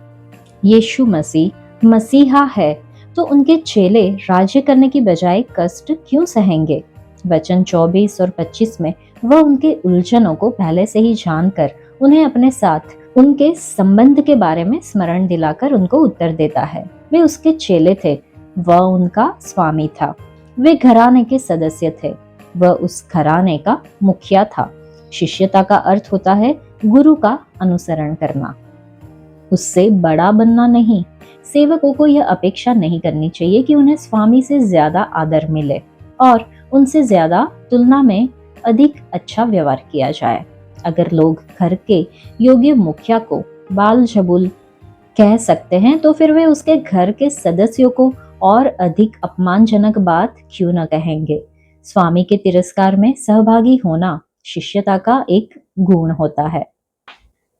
यीशु मसीह मसीहा है तो उनके चेले राज्य करने की बजाय कष्ट क्यों सहेंगे। वचन 24 और 25 में वह उनके उलझनों को पहले से ही जानकर उन्हें अपने साथ उनके संबंध के बारे में स्मरण दिलाकर उनको उत्तर देता है। वे उसके चेले थे, वह उनका स्वामी था। वे घराने के सदस्य थे, वह उस घराने का मुखिया था। शिष्यता का अर्थ होता है गुरु का अनुसरण करना, उससे बड़ा बनना नहीं। सेवकों को यह अपेक्षा नहीं करनी चाहिए कि उन्हें स्वामी से ज्यादा आदर मिले और उनसे ज्यादा तुलना में अधिक अच्छा व्यवहार किया जाए। अगर लोग घर के योग्य मुखिया को बाल झबूल कह सकते हैं तो फिर वे उसके घर के सदस्यों को और अधिक अपमानजनक बात क्यों न कहेंगे। स्वामी के तिरस्कार में सहभागी होना शिष्यता का एक गुण होता है।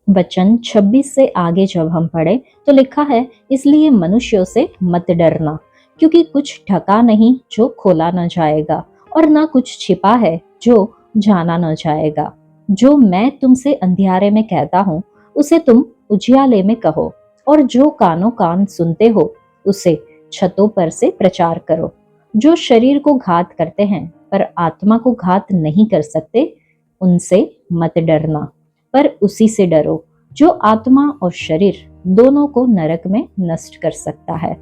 वचन 26 से आगे जब हम पढ़े तो लिखा है, इसलिए मनुष्यों से मत डरना, क्योंकि कुछ ढका नहीं जो खोला न जाएगा, और न कुछ छिपा है जो जाना न जाएगा। जो मैं तुमसे अंधियारे में कहता हूँ उसे तुम उजियाले में कहो, और जो कानों कान सुनते हो उसे छतों पर से प्रचार करो। जो शरीर को घात करते हैं पर आत्मा को घात नहीं कर सकते, उनसे मत डरना, पर उसी से डरो जो आत्मा और शरीर दोनों को नरक में नष्ट कर सकता है।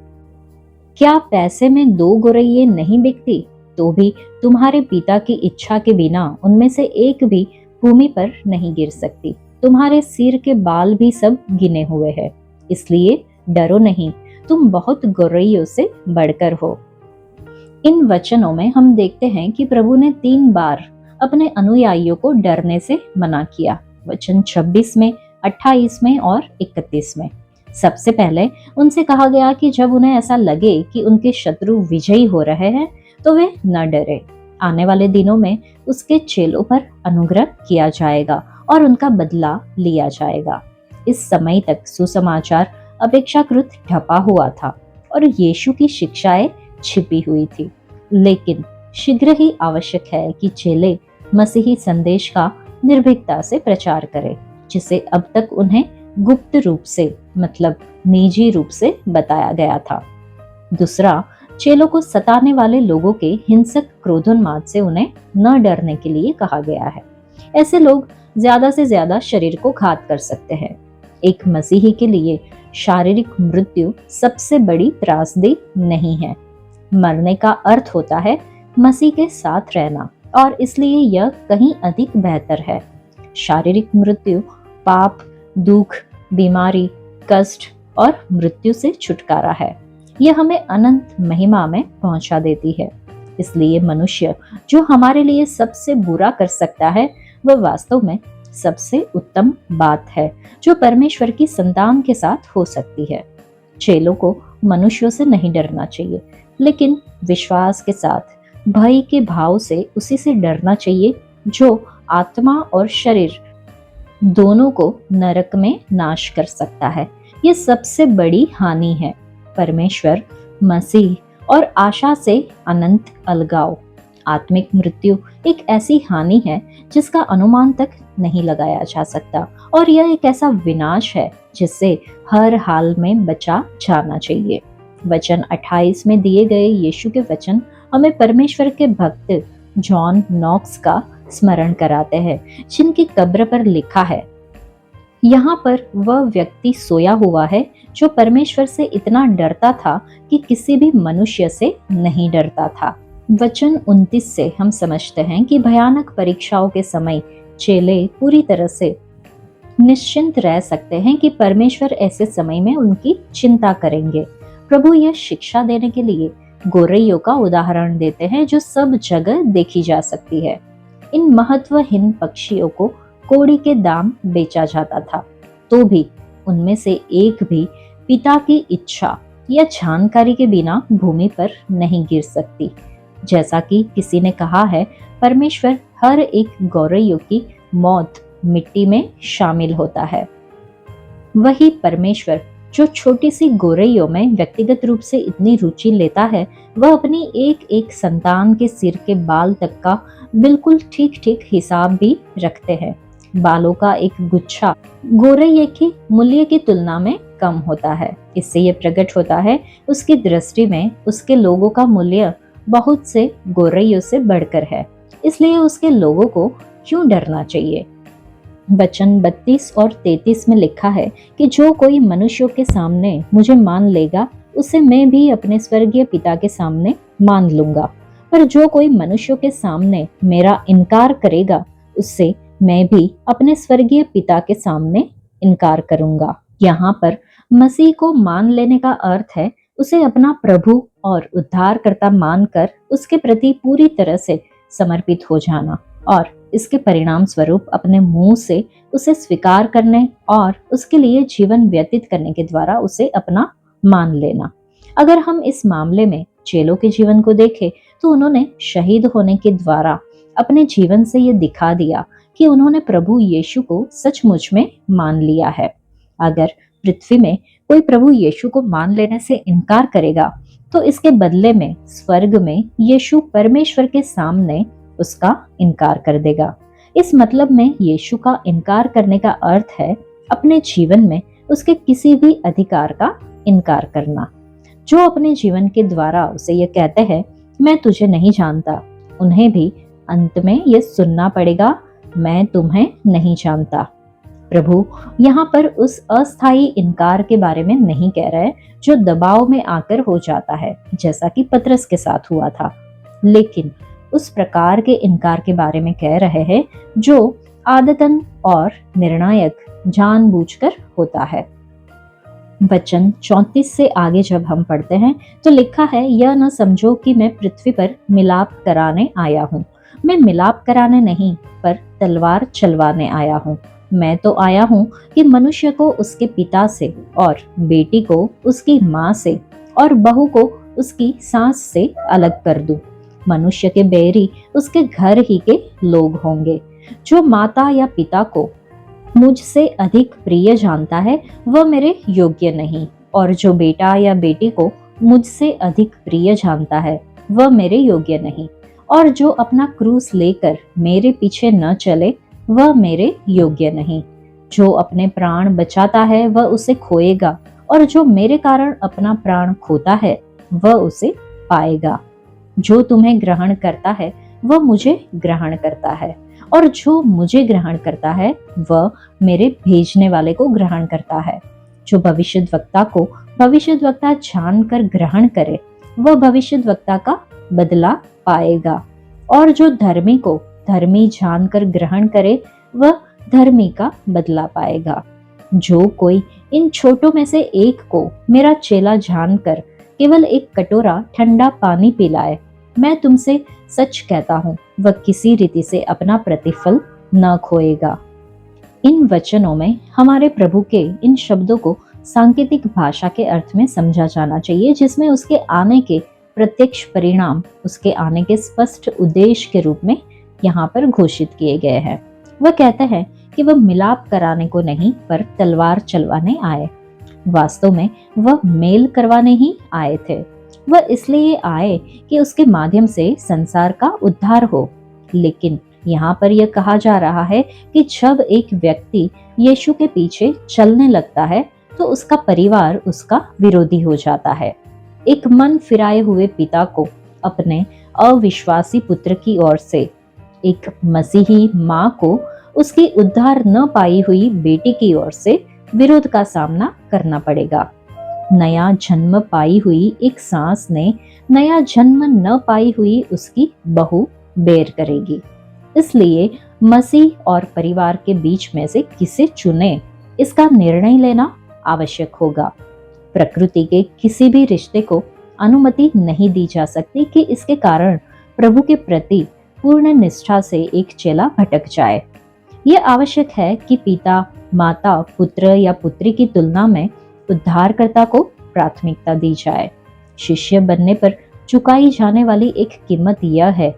क्या पैसे में 2 गौरैये नहीं बिकती, तो भी तुम्हारे पिता की इच्छा के बिना उनमें से एक भी भूमि पर नहीं गिर सकती। तुम्हारे सिर के बाल भी सब गिने हुए हैं, इसलिए डरो नहीं, तुम बहुत गौरैयों से बढ़कर हो। इन वचनों में हम देखते हैं कि प्रभु ने 3 बार अपने अनुयायियों को डरने से मना किया। वचन 26 में, 28 में और 31 में। सबसे पहले उनसे कहा गया कि जब उन्हें ऐसा लगे कि उनके शत्रु विजयी हो रहे हैं तो वे न डरे। आने वाले दिनों में उसके चेलों पर अनुग्रह किया जाएगा और उनका बदला लिया जाएगा। इस समय तक सुसमाचार अपेक्षाकृत ढपा हुआ था और यीशु की शिक्षाएं छिपी हुई थी, लेकिन शीघ्र ही आवश्यक है कि चेले मसीही संदेश का निर्भीकता से प्रचार करें, जिसे अब तक उन्हें गुप्त रूप से मतलब निजी रूप से बताया गया था। दूसरा, चेलों को सताने वाले लोगों के हिंसक क्रोधोन्माद से उन्हें न डरने के लिए कहा गया है। ऐसे लोग ज्यादा से ज्यादा शरीर को घात कर सकते हैं। एक मसीही के लिए शारीरिक मृत्यु सबसे बड़ी त्रासदी नहीं है। मरने का अर्थ होता है मसीह के साथ रहना, और इसलिए यह कहीं अधिक बेहतर है। शारीरिक मृत्यु पाप, दुख, बीमारी, कष्ट और मृत्यु से छुटकारा है। यह हमें अनंत महिमा में पहुंचा देती है। इसलिए मनुष्य जो हमारे लिए सबसे बुरा कर सकता है, वह वास्तव में सबसे उत्तम बात है जो परमेश्वर की संतान के साथ हो सकती है। चेलों को मनुष्यों से नहीं डरना चाहिए, लेकिन विश्वास के साथ भय के भाव से उसी से डरना चाहिए जो आत्मा और शरीर दोनों को नरक में नाश कर सकता है। ये सबसे बड़ी हानि है। परमेश्वर, मसीह और आशा से अनंत अलगाव। आत्मिक मृत्यु एक ऐसी हानि है जिसका अनुमान तक नहीं लगाया जा सकता, और यह एक ऐसा विनाश है जिससे हर हाल में बचा जाना चाहिए। वचन 28 में दिए गए यीशु के वचन हमें परमेश्वर के भक्त जॉन नॉक्स का स्मरण कराते हैं, जिनकी कब्र पर लिखा है, यहाँ पर वह व्यक्ति सोया हुआ है जो परमेश्वर से इतना डरता था कि किसी भी मनुष्य से नहीं डरता था। वचन 29 से हम समझते हैं कि भयानक परीक्षाओं के समय चेले पूरी तरह से निश्चिंत रह सकते हैं कि परमेश्वर ऐसे समय में उनकी चिंता करेंगे। प्रभु यह शिक्षा देने के लिए गोरैयों का उदाहरण देते हैं जो सब जगह देखी जा सकती है। इन महत्वहीन पक्षियों को कौड़ी के दाम बेचा जाता था, तो भी उनमें से एक भी पिता की इच्छा या जानकारी के बिना भूमि पर नहीं गिर सकती। जैसा कि किसी ने कहा है, परमेश्वर हर एक गौरैयों की मौत मिट्टी में शामिल होता है। वही परमेश्वर जो छोटी सी गोरैयों में व्यक्तिगत रूप से इतनी रुचि लेता है, वह अपनी एक एक संतान के सिर के बाल तक का बिल्कुल ठीक ठीक हिसाब भी रखते हैं। बालों का एक गुच्छा गोरैये के मूल्य की तुलना में कम होता है। इससे यह प्रकट होता है उसकी दृष्टि में उसके लोगों का मूल्य बहुत से गोरैयों से बढ़कर है, इसलिए उसके लोगों को क्यों डरना चाहिए। वचन 32 और 33 में लिखा है कि जो कोई मनुष्यों के सामने मुझे मान लेगा, उसे मैं भी अपने स्वर्गीय पिता के सामने मान लूंगा। पर जो कोई मनुष्यों के सामने मेरा इनकार करेगा, उससे मैं भी अपने स्वर्गीय पिता के सामने इनकार करूंगा। यहाँ पर मसीह को मान लेने का अर्थ है उसे अपना प्रभु और उद्धारकर्ता मानकर उसके प्रति पूरी तरह से समर्पित हो जाना और इसके परिणाम स्वरूप अपने मुंह से उसे स्वीकार करने और उसके लिए जीवन व्यतीत करने के द्वारा उसे अपना मान लेना। अगर हम इस मामले में चेलों के जीवन को देखें, तो उन्होंने शहीद होने के द्वारा अपने जीवन से ये दिखा दिया कि उन्होंने प्रभु यीशु को सचमुच में मान लिया है। अगर पृथ्वी में कोई प्रभु यीशु को मान लेने से इनकार करेगा, तो इसके बदले में स्वर्ग में यीशु परमेश्वर के सामने उसका इनकार कर देगा। इस मतलब में यीशु का इनकार करने का अर्थ है अपने जीवन में उसके किसी भी अधिकार का इनकार करना। जो अपने जीवन के द्वारा उसे ये कहते हैं, मैं तुझे नहीं जानता, उन्हें भी अंत में ये सुनना पड़ेगा, मैं तुम्हें नहीं जानता। प्रभु यहाँ पर उस अस्थायी इनकार के बारे में नहीं कह रहे जो दबाव में आकर हो जाता है, जैसा कि पतरस के साथ हुआ था, लेकिन उस प्रकार के इनकार के बारे में कह रहे हैं जो आदतन और निर्णायक जानबूझकर होता है। वचन 34 से आगे जब हम पढ़ते हैं तो लिखा है, यह न समझो कि मैं पृथ्वी पर मिलाप कराने आया हूँ। मैं मिलाप कराने नहीं, पर तलवार चलवाने आया हूँ। मैं तो आया हूँ कि मनुष्य को उसके पिता से और बेटी को उसकी माँ से और बहू को उसकी सास से अलग कर दूं। मनुष्य के बैरी उसके घर ही के लोग होंगे। जो माता या पिता को मुझसे अधिक प्रिय जानता है, वह मेरे योग्य नहीं, और जो बेटा या बेटी को मुझसे अधिक प्रिय जानता है, वह मेरे योग्य नहीं, और जो अपना क्रूस लेकर मेरे पीछे न चले, वह मेरे योग्य नहीं। जो अपने प्राण बचाता है, वह उसे खोएगा, और जो मेरे कारण अपना प्राण खोता है, वह उसे पाएगा। जो तुम्हें ग्रहण करता है, वह मुझे ग्रहण करता है, और जो मुझे ग्रहण करता है, वह मेरे भेजने वाले को ग्रहण करता है। जो भविष्यद्वक्ता को भविष्यद्वक्ता जानकर ग्रहण करे, वह भविष्यद्वक्ता का बदला पाएगा, और जो धर्मी को धर्मी जानकर ग्रहण करे, वह धर्मी का बदला पाएगा। जो कोई इन छोटों में से एक को मेरा चेला जानकर केवल एक कटोरा ठंडा पानी पिलाए, मैं तुमसे सच कहता हूँ, वह किसी रीति से अपना प्रतिफल न खोएगा। इन वचनों में हमारे प्रभु के इन शब्दों को सांकेतिक भाषा के अर्थ में समझा जाना चाहिए, जिसमें उसके आने के प्रत्यक्ष परिणाम उसके आने के स्पष्ट उद्देश्य के रूप में यहाँ पर घोषित किए गए हैं। वह कहते हैं कि वह मिलाप कराने को नहीं, पर तलवार चलवाने आए। वास्तव में वह मेल करवाने ही आए थे। वह इसलिए आए कि उसके माध्यम से संसार का उद्धार हो। लेकिन यहाँ पर यह कहा जा रहा है कि जब एक व्यक्ति यीशु के पीछे चलने लगता है, तो उसका परिवार उसका विरोधी हो जाता है। एक मन फिराए हुए पिता को अपने अविश्वासी पुत्र की ओर से, एक मसीही माँ को उसकी उद्धार न पाई हुई बेटी की ओर से विरोध का सामना करना पड़ेगा। नया जन्म पाई हुई एक सांस ने नया जन्म न पाई हुई उसकी बहू बेर करेगी। इसलिए मसीह और परिवार के बीच में से किसे चुने, इसका निर्णय लेना आवश्यक होगा। प्रकृति के किसी भी रिश्ते को अनुमति नहीं दी जा सकती कि इसके कारण प्रभु के प्रति पूर्ण निष्ठा से एक चेला भटक जाए। यह आवश्यक है कि पिता, माता, पुत्र या पुत्री की तुलना में उद्धारकर्ता को प्राथमिकता दी जाए। शिष्य बनने पर चुकाई जाने वाली एक कीमत यह है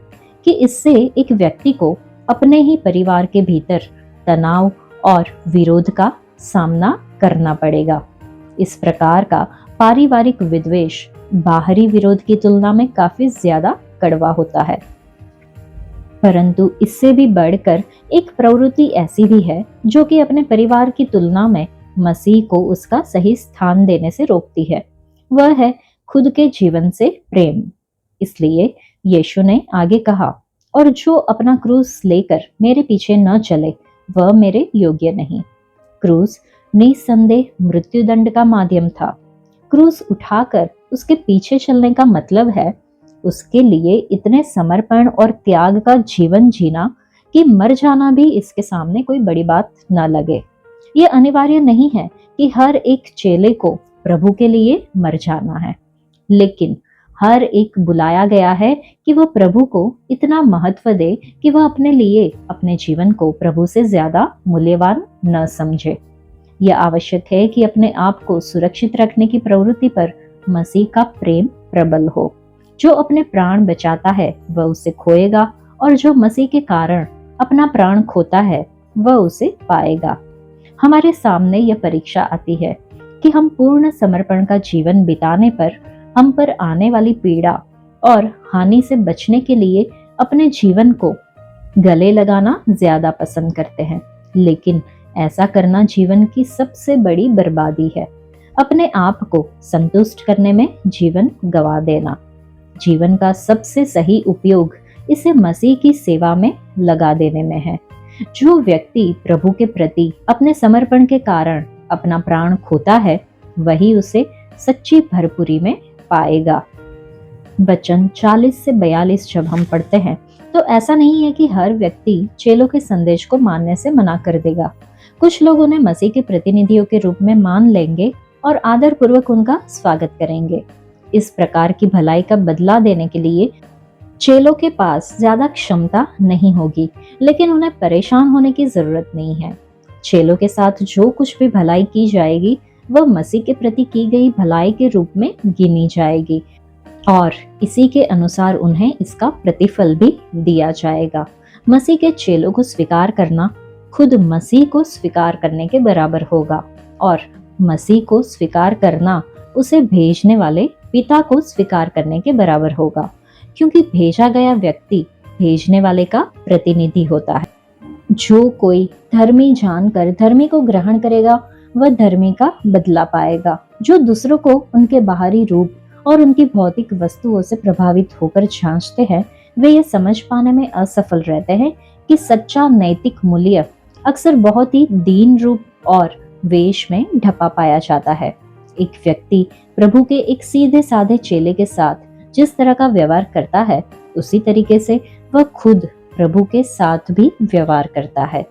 कि इससे एक व्यक्ति को अपने ही परिवार के भीतर तनाव और विरोध का सामना करना पड़ेगा। इस प्रकार का पारिवारिक विद्वेष बाहरी विरोध की तुलना में काफी ज्यादा कड़वा होता है। परंतु इससे भी बढ़कर एक प्रवृत्ति ऐसी भी है जो कि अपने परिवार की तुलना में मसीह को उसका सही स्थान देने से रोकती है। वह है खुद के जीवन से प्रेम। इसलिए यीशु ने आगे कहा, और जो अपना क्रूस लेकर मेरे पीछे न चले वह मेरे योग्य नहीं। क्रूस निसंदेह मृत्युदंड का माध्यम था। क्रूस उठाकर उसके पीछे चलने का मतलब है उसके लिए इतने समर्पण और त्याग का जीवन जीना कि मर जाना भी इसके सामने कोई बड़ी बात न लगे। यह अनिवार्य नहीं है कि हर एक चेले को प्रभु के लिए मर जाना है, लेकिन हर एक बुलाया गया है कि वह प्रभु को इतना महत्व दे कि वह अपने लिए अपने जीवन को प्रभु से ज्यादा मूल्यवान न समझे। यह आवश्यक है कि अपने आप को सुरक्षित रखने की प्रवृत्ति पर मसीह का प्रेम प्रबल हो। जो अपने प्राण बचाता है वह उसे खोएगा, और जो मसीह के कारण अपना प्राण खोता है वह उसे पाएगा। हमारे सामने यह परीक्षा आती है कि हम पूर्ण समर्पण का जीवन बिताने पर हम पर आने वाली पीड़ा और हानि से बचने के लिए अपने जीवन को गले लगाना ज्यादा पसंद करते हैं, लेकिन ऐसा करना जीवन की सबसे बड़ी बर्बादी है। अपने आप को संतुष्ट करने में जीवन गवा देना। जीवन का सबसे सही उपयोग इसे मसीह की सेवा में लगा देने में है। जो व्यक्ति प्रभु के प्रति अपने समर्पण के कारण अपना प्राण खोता है वही उसे सच्ची भरपूरी में पाएगा। वचन 40 से 42 जब हम पढ़ते हैं तो ऐसा नहीं है कि हर व्यक्ति चेलों के संदेश को मानने से मना कर देगा। कुछ लोग उन्हें मसीह के प्रतिनिधियों के रूप में मान लेंगे और आदर पूर्वक उनका स्वागत करेंगे। इस प्रकार की भलाई का बदला देने के लिए चेलों के पास ज्यादा क्षमता नहीं होगी, लेकिन उन्हें परेशान होने की जरूरत नहीं है। चेलों के साथ जो कुछ भी भलाई की जाएगी वह मसीह के प्रति की गई भलाई के रूप में गिनी जाएगी और इसी के अनुसार उन्हें इसका प्रतिफल भी दिया जाएगा। मसीह के चेलों को स्वीकार करना खुद मसीह को स्वीकार करने के बराबर होगा, और मसीह को स्वीकार करना उसे भेजने वाले पिता को स्वीकार करने के बराबर होगा, क्योंकि भेजा गया व्यक्ति भेजने वाले का प्रतिनिधि होता है। जो कोई धर्मी जानकर धर्मी को ग्रहण करेगा वह धर्मी का बदला पाएगा। जो दूसरों को उनके बाहरी रूप और उनकी भौतिक वस्तुओं से प्रभावित होकर जांचते हैं वे ये समझ पाने में असफल रहते हैं कि सच्चा नैतिक मूल्य अक्सर बहुत ही दीन रूप और वेश में ढपा पाया जाता है। एक व्यक्ति प्रभु के एक सीधे साधे चेले के साथ जिस तरह का व्यवहार करता है उसी तरीके से वह खुद प्रभु के साथ भी व्यवहार करता है।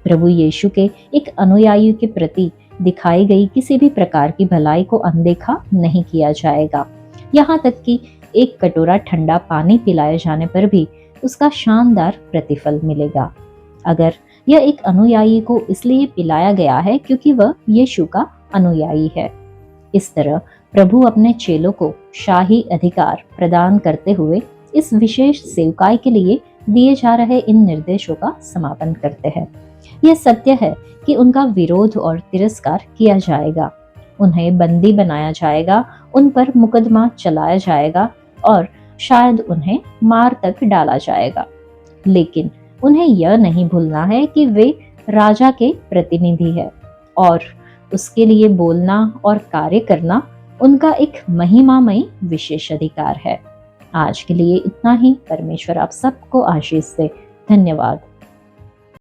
प्रभु यीशु के एक अनुयायी के प्रति दिखाई गई किसी भी प्रकार की भलाई को अनदेखा नहीं किया जाएगा। यहाँ तक कि एक कटोरा ठंडा पानी पिलाए जाने पर भी उसका शानदार प्रतिफल मिलेगा। अगर यह एक अनुयायी को इसलिए पिलाया गया है क्योंकि वह यीशु का अनुयायी है। इस तरह प्रभु अपने चेलों को शाही अधिकार प्रदान करते हुए इस विशेष सेवकाई के लिए दिए जा रहे इन निर्देशों का समापन करते हैं। यह सत्य है कि उनका विरोध और तिरस्कार किया जाएगा, उन्हें बंदी बनाया जाएगा, उन पर मुकदमा चलाया जाएगा और शायद उन्हें मार तक डाला जाएगा, लेकिन उन्हें यह नहीं भूलना है कि वे राजा के प्रतिनिधि हैं और उसके लिए बोलना और कार्य करना उनका एक महिमामयी विशेष अधिकार है। आज के लिए इतना ही। परमेश्वर आप सबको आशीष दे। धन्यवाद।